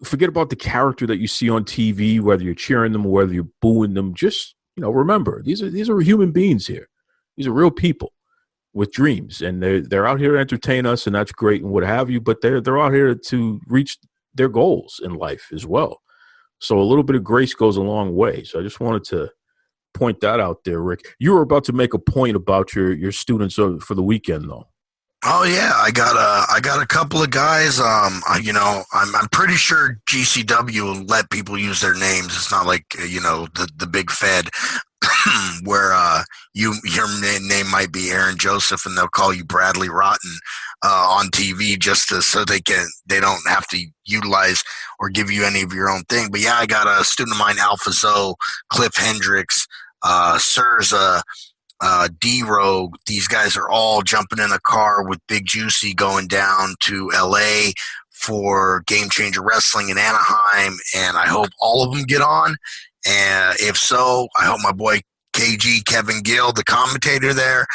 forget about the character that you see on TV, whether you're cheering them or whether you're booing them. Just, remember, these are human beings here. These are real people with dreams, and they're out here to entertain us, and that's great and what have you, but they're out here to reach their goals in life as well. So a little bit of grace goes a long way. So I just wanted to point that out there, Rik. You were about to make a point about your students for the weekend, though. Oh yeah, I got a couple of guys. I'm pretty sure GCW will let people use their names. It's not like the big Fed where your name might be Aaron Joseph and they'll call you Bradley Rotten on TV just so they don't have to utilize or give you any of your own thing. But yeah, I got a student of mine, Alpha Zoe, Cliff Hendricks, Surza, D-Rogue. These guys are all jumping in a car with Big Juicy going down to LA for Game Changer Wrestling in Anaheim, and I hope all of them get on. And if so, I hope my boy KG, Kevin Gill, the commentator there,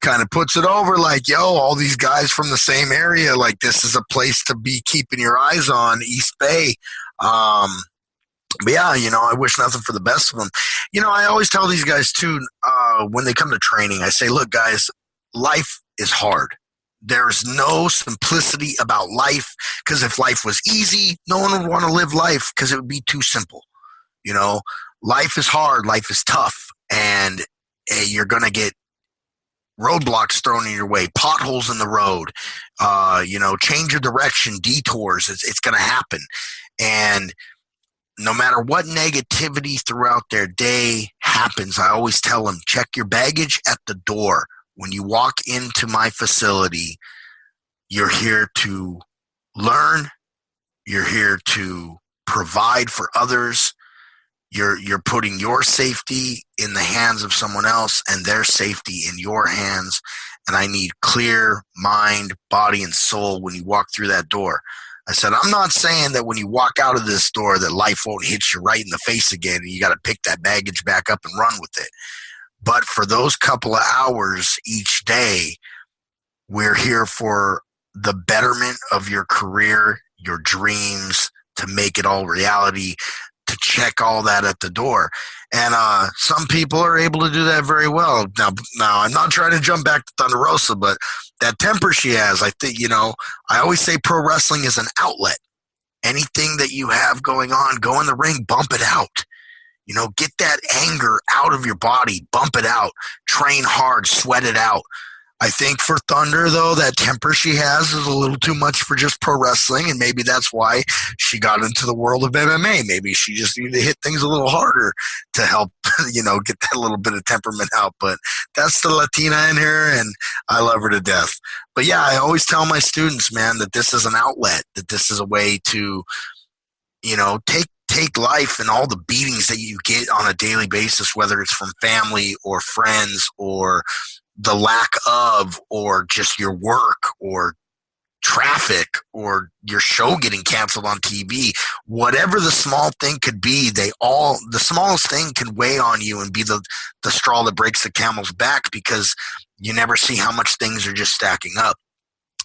kind of puts it over like, yo, all these guys from the same area, like this is a place to be keeping your eyes on, East Bay. But yeah, I wish nothing for the best of them. I always tell these guys too, when they come to training, I say, look, guys, life is hard. There's no simplicity about life, because if life was easy, no one would want to live life because it would be too simple. Life is hard, life is tough, and you're going to get roadblocks thrown in your way, potholes in the road, change of direction, detours. It's going to happen. And no matter what negativity throughout their day happens, I always tell them, check your baggage at the door. When you walk into my facility, you're here to learn. You're here to provide for others. You're putting your safety in the hands of someone else and their safety in your hands. And I need clear mind, body, and soul when you walk through that door. I said, I'm not saying that when you walk out of this door that life won't hit you right in the face again and you got to pick that baggage back up and run with it. But for those couple of hours each day, we're here for the betterment of your career, your dreams, to make it all reality, to check all that at the door. And some people are able to do that very well. Now, I'm not trying to jump back to Thunder Rosa, but that temper she has, I think, I always say pro wrestling is an outlet. Anything that you have going on, go in the ring, bump it out. Get that anger out of your body, bump it out, train hard, sweat it out. I think for Thunder, though, that temper she has is a little too much for just pro wrestling, and maybe that's why she got into the world of MMA. Maybe she just needed to hit things a little harder to help, get that little bit of temperament out. But that's the Latina in her, and I love her to death. But yeah, I always tell my students, man, that this is an outlet, that this is a way to, take life and all the beatings that you get on a daily basis, whether it's from family or friends or the lack of, or just your work or traffic or your show getting canceled on TV, whatever the small thing could be, the smallest thing can weigh on you and be the straw that breaks the camel's back, because you never see how much things are just stacking up.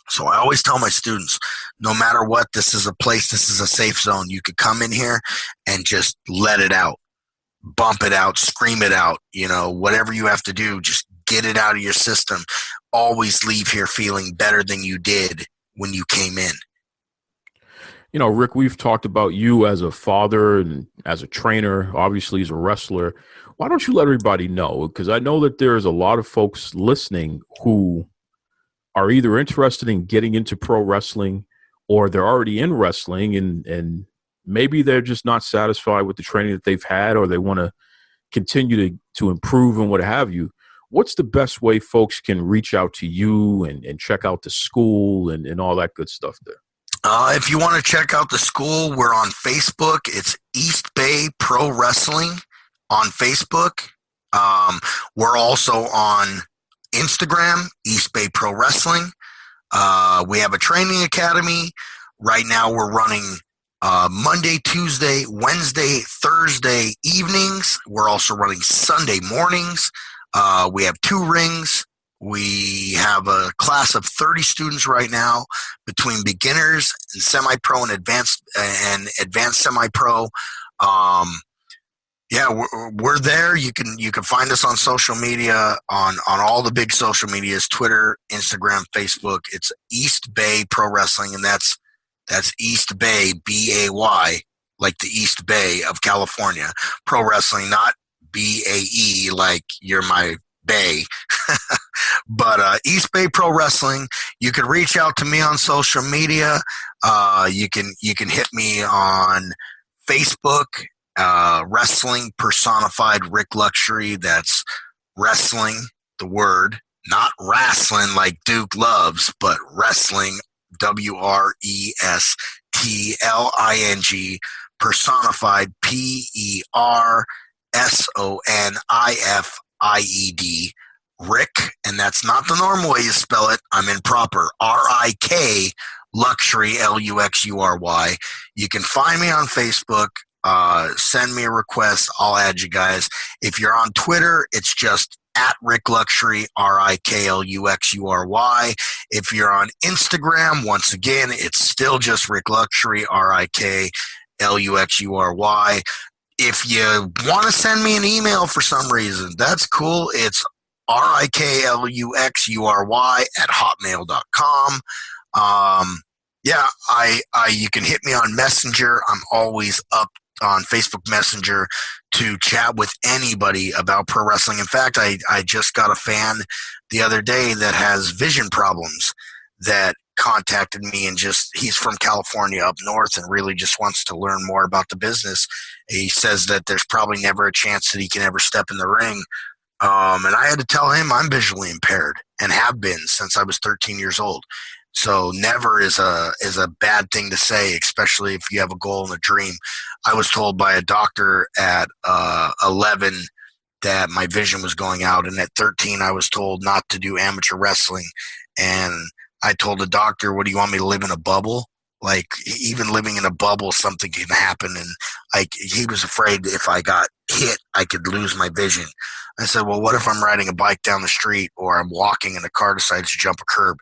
So I always tell my students, no matter what, this is a place, this is a safe zone. You could come in here and just let it out, bump it out, scream it out, whatever you have to do, just get it out of your system. Always leave here feeling better than you did when you came in. Rik, we've talked about you as a father and as a trainer, obviously as a wrestler. Why don't you let everybody know? Because I know that there's a lot of folks listening who are either interested in getting into pro wrestling, or they're already in wrestling and maybe they're just not satisfied with the training that they've had, or they want to continue to improve and what have you. What's the best way folks can reach out to you and check out the school and all that good stuff there? If you want to check out the school, we're on Facebook. It's East Bay Pro Wrestling on Facebook. We're also on Instagram, East Bay Pro Wrestling. We have a training academy. Right now we're running Monday, Tuesday, Wednesday, Thursday evenings. We're also running Sunday mornings. We have 2 rings. We have a class of 30 students right now between beginners and semi-pro and advanced semi-pro. We're there. You can find us on social media, on all the big social medias, Twitter, Instagram, Facebook. It's East Bay Pro Wrestling, and that's East Bay, B-A-Y, like the East Bay of California. Pro Wrestling, not B-A-E, like you're my bay. But East Bay Pro Wrestling. You can reach out to me on social media. You can hit me on Facebook. Wrestling Personified Rik Luxury. That's wrestling, the word, not wrestling like Duke loves, but wrestling, WRESTLING, Personified, PERSONIFIED, Rik, and that's not the normal way you spell it. I'm improper. RIK Luxury, LUXURY. You can find me on Facebook. Send me a request. I'll add you guys. If you're on Twitter, it's just at Rik Luxury, RIKLUXURY. If you're on Instagram, once again, it's still just Rik Luxury, RIKLUXURY. If you want to send me an email for some reason, that's cool. It's RIKLUXURY@hotmail.com. You can hit me on Messenger. I'm always up on Facebook Messenger to chat with anybody about pro wrestling. In fact, I just got a fan the other day that has vision problems that contacted me, and he's from California up north and really just wants to learn more about the business. He says that there's probably never a chance that he can ever step in the ring. And I had to tell him I'm visually impaired and have been since I was 13 years old. So never is a bad thing to say, especially if you have a goal and a dream. I was told by a doctor at 11 that my vision was going out, and at 13 I was told not to do amateur wrestling. And I told the doctor, "What, do you want me to live in a bubble?" Like, even living in a bubble, something can happen. And he was afraid if I got hit, I could lose my vision. I said, well, what if I'm riding a bike down the street, or I'm walking and a car decides to jump a curb?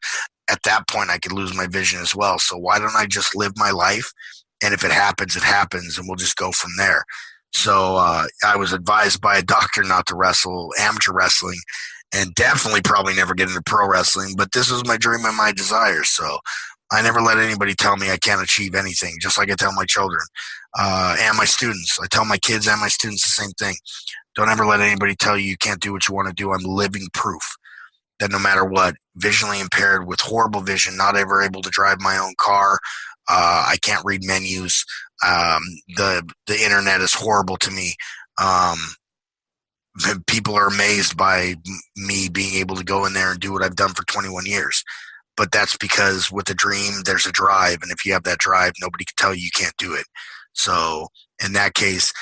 At that point, I could lose my vision as well. So why don't I just live my life? And if it happens, and we'll just go from there. So I was advised by a doctor not to wrestle amateur wrestling, and definitely probably never get into pro wrestling. But this was my dream and my desire. So I never let anybody tell me I can't achieve anything, just like I tell my children and my students. I tell my kids and my students the same thing. Don't ever let anybody tell you can't do what you want to do. I'm living proof that no matter what, visually impaired with horrible vision, not ever able to drive my own car, I can't read menus. The internet is horrible to me. People are amazed by me being able to go in there and do what I've done for 21 years. But that's because with a dream, there's a drive. And if you have that drive, nobody can tell you you can't do it. So in that case,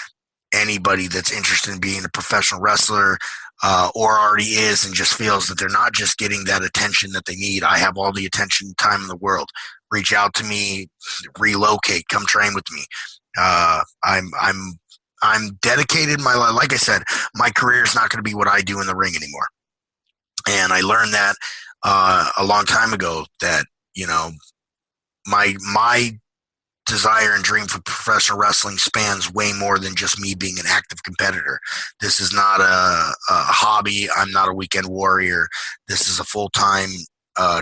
anybody that's interested in being a professional wrestler or already is and just feels that they're not just getting that attention that they need, I have all the attention and time in the world. Reach out to me, relocate, come train with me. I'm dedicated. Like I said, my career is not going to be what I do in the ring anymore. And I learned that a long time ago, that, you know, my desire and dream for professional wrestling spans way more than just me being an active competitor. This is not a hobby. I'm not a weekend warrior. This is a full-time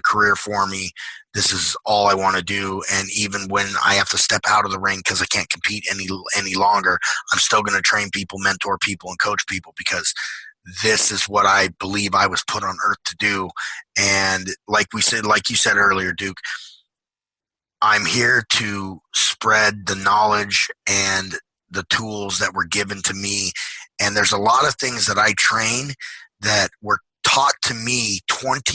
career for me. This is all I want to do. And even when I have to step out of the ring because I can't compete any longer, I'm still going to train people, mentor people, and coach people, because this is what I believe I was put on earth to do. And like you said earlier, Duke, I'm here to spread the knowledge and the tools that were given to me. And there's a lot of things that I train that were taught to me 20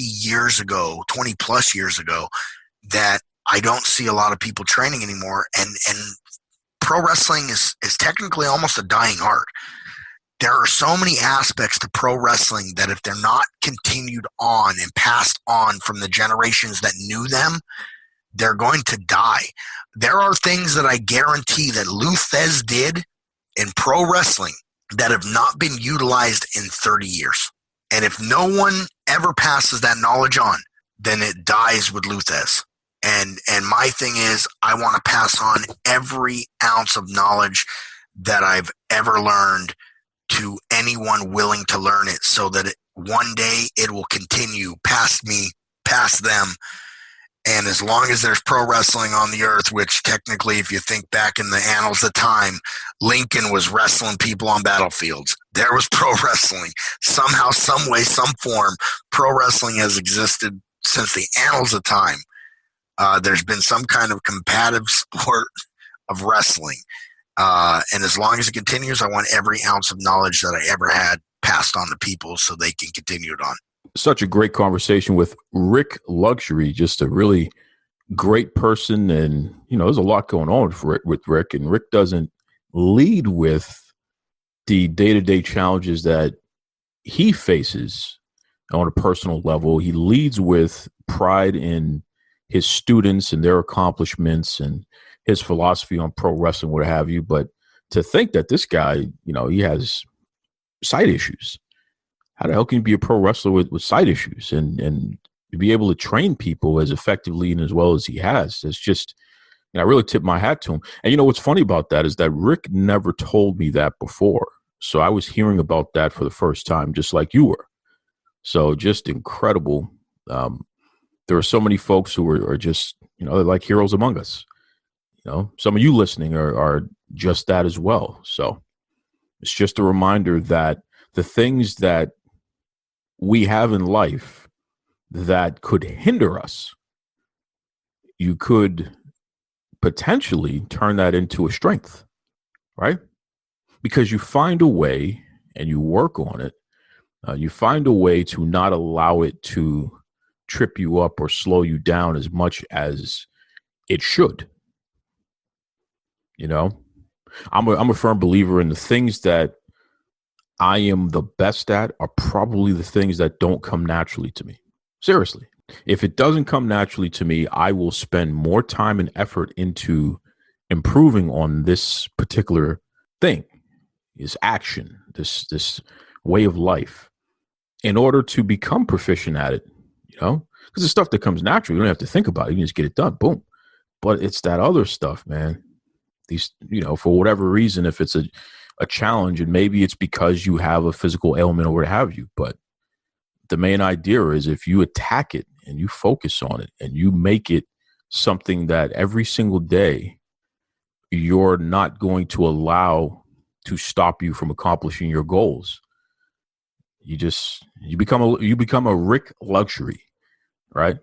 plus years ago, that I don't see a lot of people training anymore. And pro wrestling is technically almost a dying art. There are so many aspects to pro wrestling that if they're not continued on and passed on from the generations that knew them, they're going to die. There are things that I guarantee that Luthez did in pro wrestling that have not been utilized in 30 years. And if no one ever passes that knowledge on, then it dies with Luthez. And my thing is, I want to pass on every ounce of knowledge that I've ever learned to anyone willing to learn it, so that one day it will continue past me, past them. And as long as there's pro wrestling on the earth, which technically, if you think back in the annals of time, Lincoln was wrestling people on battlefields. There was pro wrestling. Somehow, some way, some form, pro wrestling has existed since the annals of time. There's been some kind of competitive sport of wrestling. And as long as it continues, I want every ounce of knowledge that I ever had passed on to people so they can continue it on. Such a great conversation with Rik Luxury, just a really great person. And, you know, there's a lot going on with Rik, and Rik doesn't lead with the day-to-day challenges that he faces on a personal level. He leads with pride in his students and their accomplishments and his philosophy on pro wrestling, what have you. But to think that this guy, you know, he has sight issues. How the hell can you be a pro wrestler with sight issues and be able to train people as effectively and as well as he has? It's just, I really tip my hat to him. And you know what's funny about that is that Rik never told me that before. So I was hearing about that for the first time, just like you were. So just incredible. There are so many folks who are just, you know, they're like heroes among us. You know, some of you listening are just that as well. So it's just a reminder that the things that we have in life that could hinder us, you could potentially turn that into a strength, right? Because you find a way and you work on it. You find a way to not allow it to trip you up or slow you down as much as it should. You know, I'm a firm believer in the things that I am the best at are probably the things that don't come naturally to me. Seriously. If it doesn't come naturally to me, I will spend more time and effort into improving on this particular thing, this action, this way of life, in order to become proficient at it, because the stuff that comes naturally, you don't have to think about it. You can just get it done. Boom. But it's that other stuff, man. These, for whatever reason, if it's a challenge, and maybe it's because you have a physical ailment or what have you, but the main idea is if you attack it and you focus on it and you make it something that every single day you're not going to allow to stop you from accomplishing your goals, you become a Rik Luxury, right?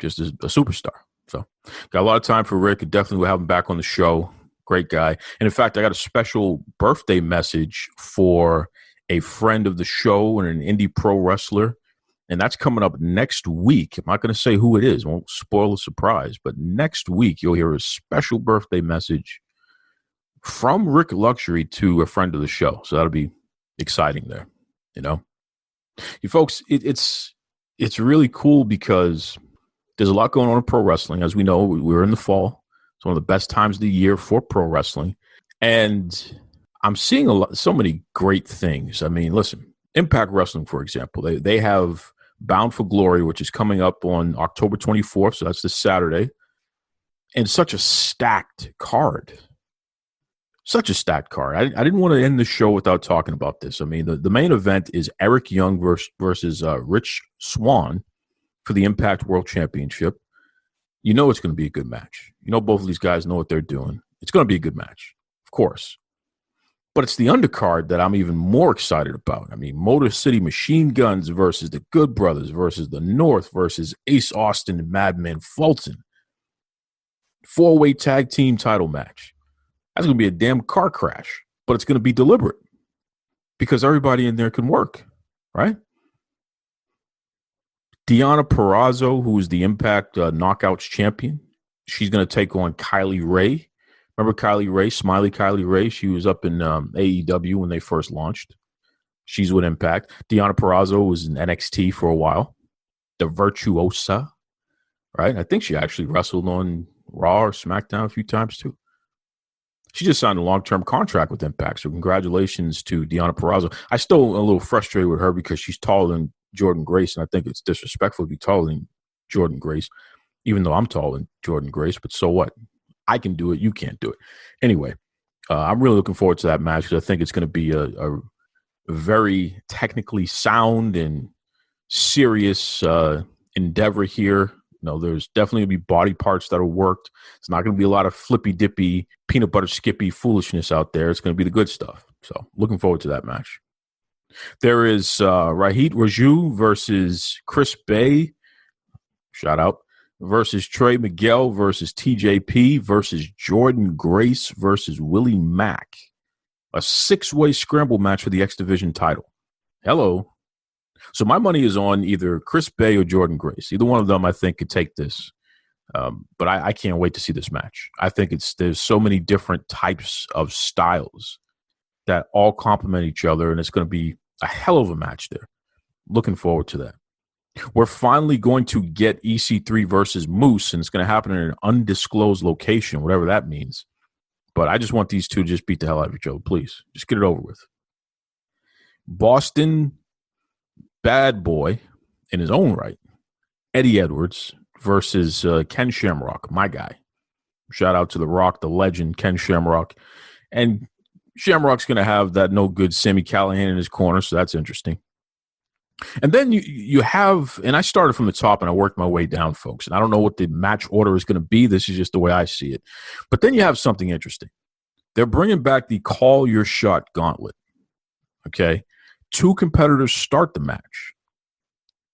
Just a superstar. So got a lot of time for Rik. Definitely we'll have him back on the show. Great guy. And in fact, I got a special birthday message for a friend of the show and an indie pro wrestler. And that's coming up next week. I'm not going to say who it is. Won't spoil the surprise. But next week, you'll hear a special birthday message from Rik Luxury to a friend of the show. So that'll be exciting there. You folks, it's really cool because there's a lot going on in pro wrestling. As we know, we're in the fall. It's one of the best times of the year for pro wrestling. And I'm seeing so many great things. I mean, listen, Impact Wrestling, for example, they have Bound for Glory, which is coming up on October 24th. So that's this Saturday. And such a stacked card. Such a stacked card. I didn't want to end the show without talking about this. I mean, the main event is Eric Young versus Rich Swann for the Impact World Championship. It's going to be a good match. Both of these guys know what they're doing. It's going to be a good match, of course. But it's the undercard that I'm even more excited about. I mean, Motor City Machine Guns versus the Good Brothers versus the North versus Ace Austin and Madman Fulton. 4-way tag team title match. That's going to be a damn car crash, but it's going to be deliberate because everybody in there can work, right? Deonna Purrazzo, who is the Impact Knockouts champion, she's going to take on Kylie Ray. Remember Kylie Ray, Smiley Kylie Ray? She was up in AEW when they first launched. She's with Impact. Deonna Purrazzo was in NXT for a while. The Virtuosa, right? I think she actually wrestled on Raw or SmackDown a few times too. She just signed a long-term contract with Impact, so congratulations to Deonna Purrazzo. I'm still a little frustrated with her because she's taller than Jordan Grace, and I think it's disrespectful to be taller than Jordan Grace, even though I'm taller than Jordan Grace, but so what? I can do it. You can't do it. Anyway, I'm really looking forward to that match because I think it's going to be a very technically sound and serious endeavor here. There's definitely going to be body parts that are worked. It's not going to be a lot of flippy-dippy, peanut butter skippy foolishness out there. It's going to be the good stuff. So looking forward to that match. There is Rahit Raju versus Chris Bay. Shout out. Versus Trey Miguel versus TJP versus Jordan Grace versus Willie Mack. A 6-way scramble match for the X Division title. Hello. So my money is on either Chris Bay or Jordan Grace. Either one of them I think could take this. But I can't wait to see this match. I think there's so many different types of styles that all complement each other, and it's going to be a hell of a match there. Looking forward to that. We're finally going to get EC3 versus Moose, and it's going to happen in an undisclosed location, whatever that means. But I just want these two to just beat the hell out of each other, please. Just get it over with. Boston Bad Boy, in his own right, Eddie Edwards versus Ken Shamrock, my guy. Shout out to The Rock, the legend, Ken Shamrock. And Shamrock's going to have that no good Sami Callihan in his corner, so that's interesting. And then you have, and I started from the top and I worked my way down, folks. And I don't know what the match order is going to be. This is just the way I see it. But then you have something interesting. They're bringing back the Call Your Shot gauntlet. Okay? 2 competitors start the match.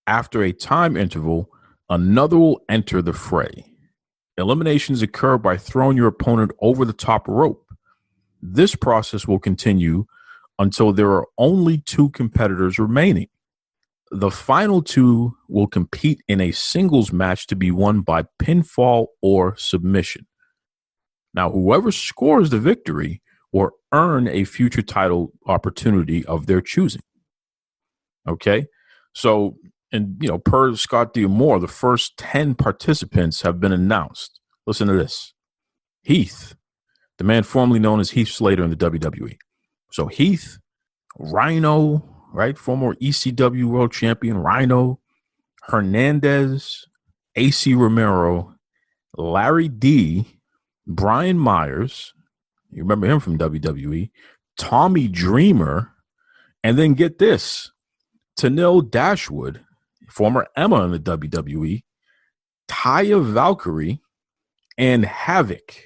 After a time interval, another will enter the fray. Eliminations occur by throwing your opponent over the top rope. This process will continue until there are only 2 competitors remaining. The final 2 will compete in a singles match to be won by pinfall or submission. Now, whoever scores the victory will earn a future title opportunity of their choosing. Okay? So And, per Scott D'Amore, the first 10 participants have been announced. Listen to this. Heath, the man formerly known as Heath Slater in the WWE. So Heath, Rhino, right? Former ECW world champion, Rhino, Hernandez, AC Romero, Larry D, Brian Myers, you remember him from WWE, Tommy Dreamer, and then get this, Tenille Dashwood, former Emma in the WWE, Taya Valkyrie, and Havoc,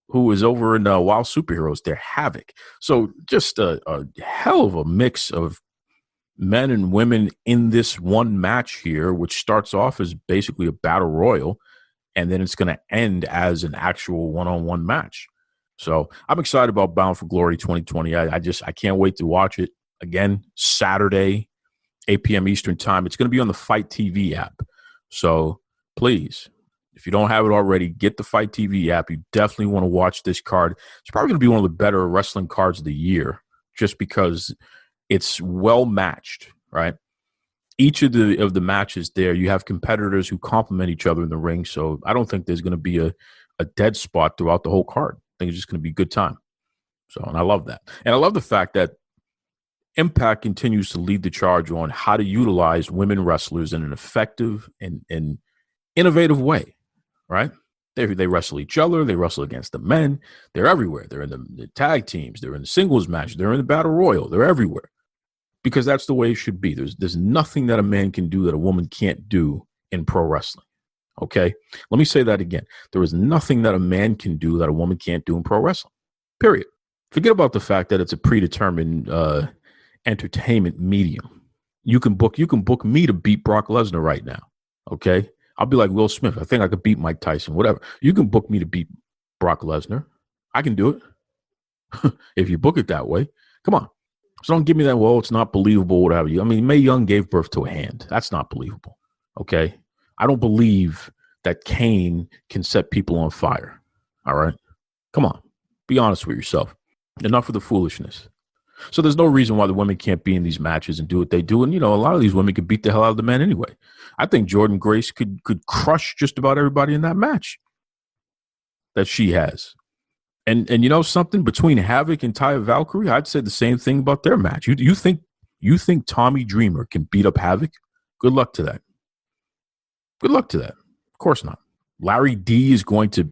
who is over in Wild Superheroes. They're Havoc. So just a hell of a mix of men and women in this one match here, which starts off as basically a battle royal, and then it's going to end as an actual one-on-one match. So I'm excited about Bound for Glory 2020. I can't wait to watch it again Saturday, 8 p.m. Eastern time. It's going to be on the Fight TV app. So please, if you don't have it already, get the Fight TV app. You definitely want to watch this card. It's probably going to be one of the better wrestling cards of the year, just because it's well matched, right? Each of the matches there, you have competitors who complement each other in the ring. So I don't think there's going to be a dead spot throughout the whole card. I think it's just going to be a good time. So, and I love that. And I love the fact that Impact continues to lead the charge on how to utilize women wrestlers in an effective and innovative way, right? They wrestle each other. They wrestle against the men. They're everywhere. They're in the tag teams. They're in the singles match. They're in the battle royal. They're everywhere, because that's the way it should be. There's nothing that a man can do that a woman can't do in pro wrestling. Okay? Let me say that again. There is nothing that a man can do that a woman can't do in pro wrestling. Period. Forget about the fact that it's a predetermined entertainment medium. You can book me to beat Brock Lesnar right now. Okay? I'll be like Will Smith. I think I could beat Mike Tyson, whatever. You can book me to beat Brock Lesnar. I can do it. If you book it that way. Come on. So don't give me that, well, it's not believable, whatever. I mean, Mae Young gave birth to a hand. That's not believable. Okay? I don't believe that Kane can set people on fire. All right? Come on. Be honest with yourself. Enough of the foolishness. So there's no reason why the women can't be in these matches and do what they do. And, a lot of these women could beat the hell out of the men anyway. I think Jordan Grace could crush just about everybody in that match that she has. And something, between Havoc and Taya Valkyrie, I'd say the same thing about their match. You think Tommy Dreamer can beat up Havoc? Good luck to that. Good luck to that. Of course not. Larry D is going to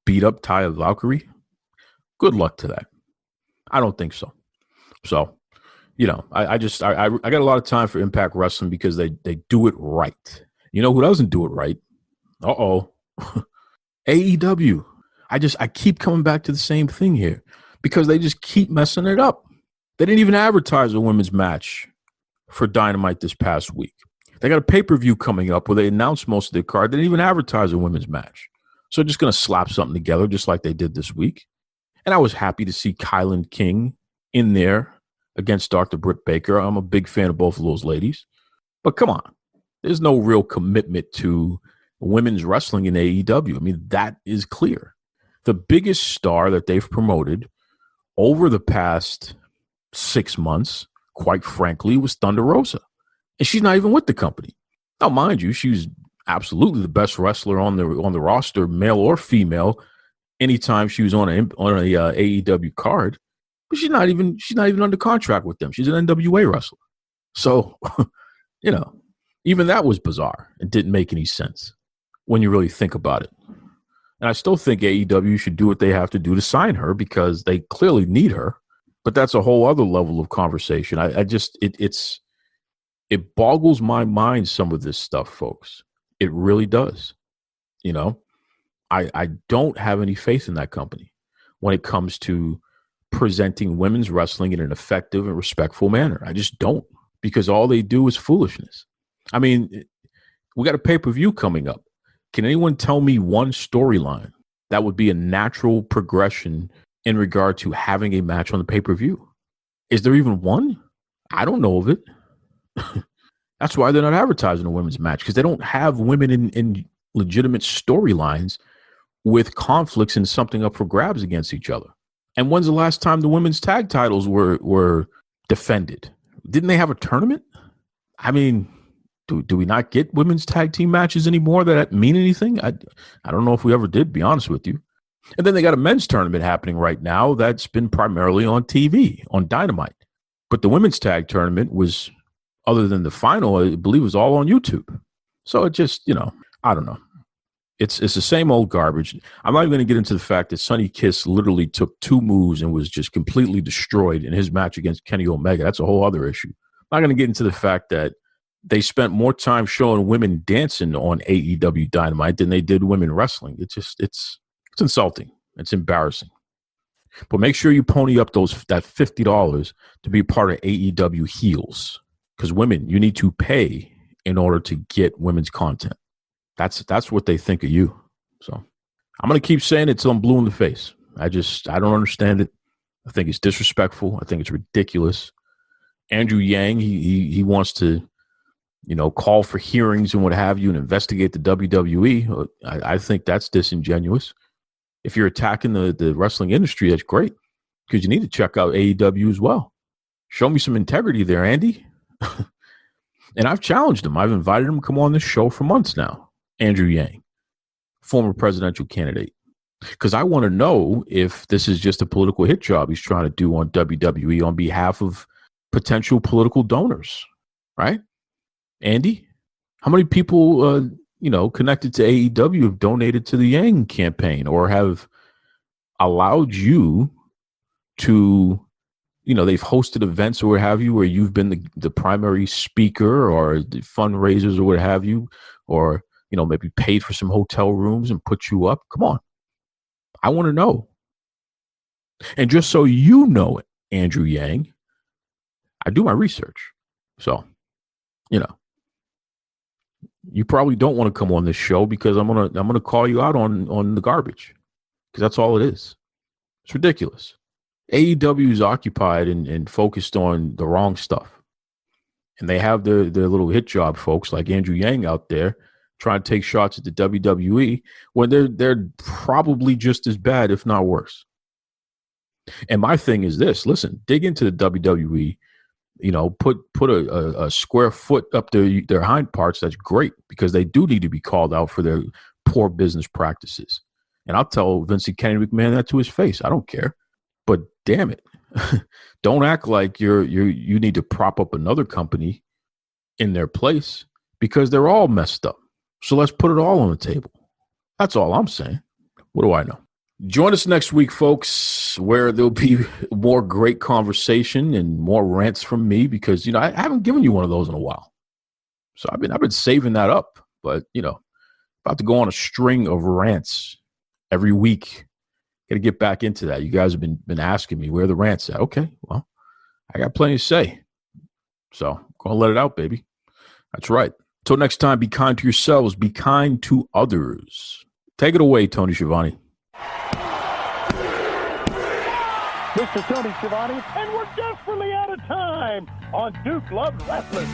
beat up Taya Valkyrie? Good luck to that. I don't think so. So, I got a lot of time for Impact Wrestling because they do it right. You know who doesn't do it right? AEW. I keep coming back to the same thing here because they just keep messing it up. They didn't even advertise a women's match for Dynamite this past week. They got a pay-per-view coming up where they announced most of their card. They didn't even advertise a women's match. So just going to slap something together just like they did this week. And I was happy to see Kylan King in there against Dr. Britt Baker. I'm a big fan of both of those ladies. But come on. There's no real commitment to women's wrestling in AEW. I mean, that is clear. The biggest star that they've promoted over the past 6 months, quite frankly, was Thunder Rosa. And she's not even with the company. Now, mind you, she's absolutely the best wrestler on the roster, male or female, anytime she was on a AEW card. But she's not even under contract with them. She's an NWA wrestler. So, even that was bizarre and didn't make any sense when you really think about it. And I still think AEW should do what they have to do to sign her because they clearly need her. But that's a whole other level of conversation. It boggles my mind, some of this stuff, folks. It really does. I don't have any faith in that company when it comes to presenting women's wrestling in an effective and respectful manner. I just don't, because all they do is foolishness. I mean, we got a pay-per-view coming up. Can anyone tell me one storyline that would be a natural progression in regard to having a match on the pay-per-view? Is there even one? I don't know of it. That's why they're not advertising a women's match, because they don't have women in legitimate storylines with conflicts and something up for grabs against each other. And when's the last time the women's tag titles were defended? Didn't they have a tournament? I mean, Do we not get women's tag team matches anymore that mean anything? I don't know if we ever did, be honest with you. And then they got a men's tournament happening right now that's been primarily on TV, on Dynamite. But the women's tag tournament was, other than the final, I believe it was all on YouTube. So it just, I don't know. It's the same old garbage. I'm not even going to get into the fact that Sonny Kiss literally took 2 moves and was just completely destroyed in his match against Kenny Omega. That's a whole other issue. I'm not going to get into the fact that they spent more time showing women dancing on AEW Dynamite than they did women wrestling. It's insulting. It's embarrassing. But make sure you pony up that $50 to be part of AEW Heels. Because women, you need to pay in order to get women's content. That's what they think of you. So I'm going to keep saying it till I'm blue in the face. I don't understand it. I think it's disrespectful. I think it's ridiculous. Andrew Yang, he wants to, call for hearings and what have you and investigate the WWE. I think that's disingenuous. If you're attacking the wrestling industry, that's great because you need to check out AEW as well. Show me some integrity there, Andy. And I've challenged him. I've invited him to come on this show for months now. Andrew Yang, former presidential candidate. Because I want to know if this is just a political hit job he's trying to do on WWE on behalf of potential political donors, right? Andy, how many people, connected to AEW have donated to the Yang campaign or have allowed you to, they've hosted events or what have you where you've been the primary speaker or the fundraisers or what have you, or, maybe paid for some hotel rooms and put you up. Come on. I want to know. And just so you know it, Andrew Yang, I do my research. So, you probably don't want to come on this show because I'm gonna call you out on the garbage because that's all it is. It's ridiculous. AEW is occupied and focused on the wrong stuff, and they have their little hit job folks like Andrew Yang out there trying to take shots at the WWE when they're probably just as bad, if not worse. And my thing is this: listen, dig into the WWE. Put a square foot up their hind parts. That's great because they do need to be called out for their poor business practices. And I'll tell Vince and Kenny McMahon that to his face. I don't care. But damn it, don't act like you need to prop up another company in their place because they're all messed up. So let's put it all on the table. That's all I'm saying. What do I know? Join us next week, folks, where there'll be more great conversation and more rants from me because, I haven't given you one of those in a while. So I've been saving that up, but, about to go on a string of rants every week. Got to get back into that. You guys have been asking me where the rants at. Okay, well, I got plenty to say. So I'm going to let it out, baby. That's right. Till next time, be kind to yourselves. Be kind to others. Take it away, Tony Schiavone. Mr. Tony Schiavone, and we're desperately out of time on Duke Loves Wrestling.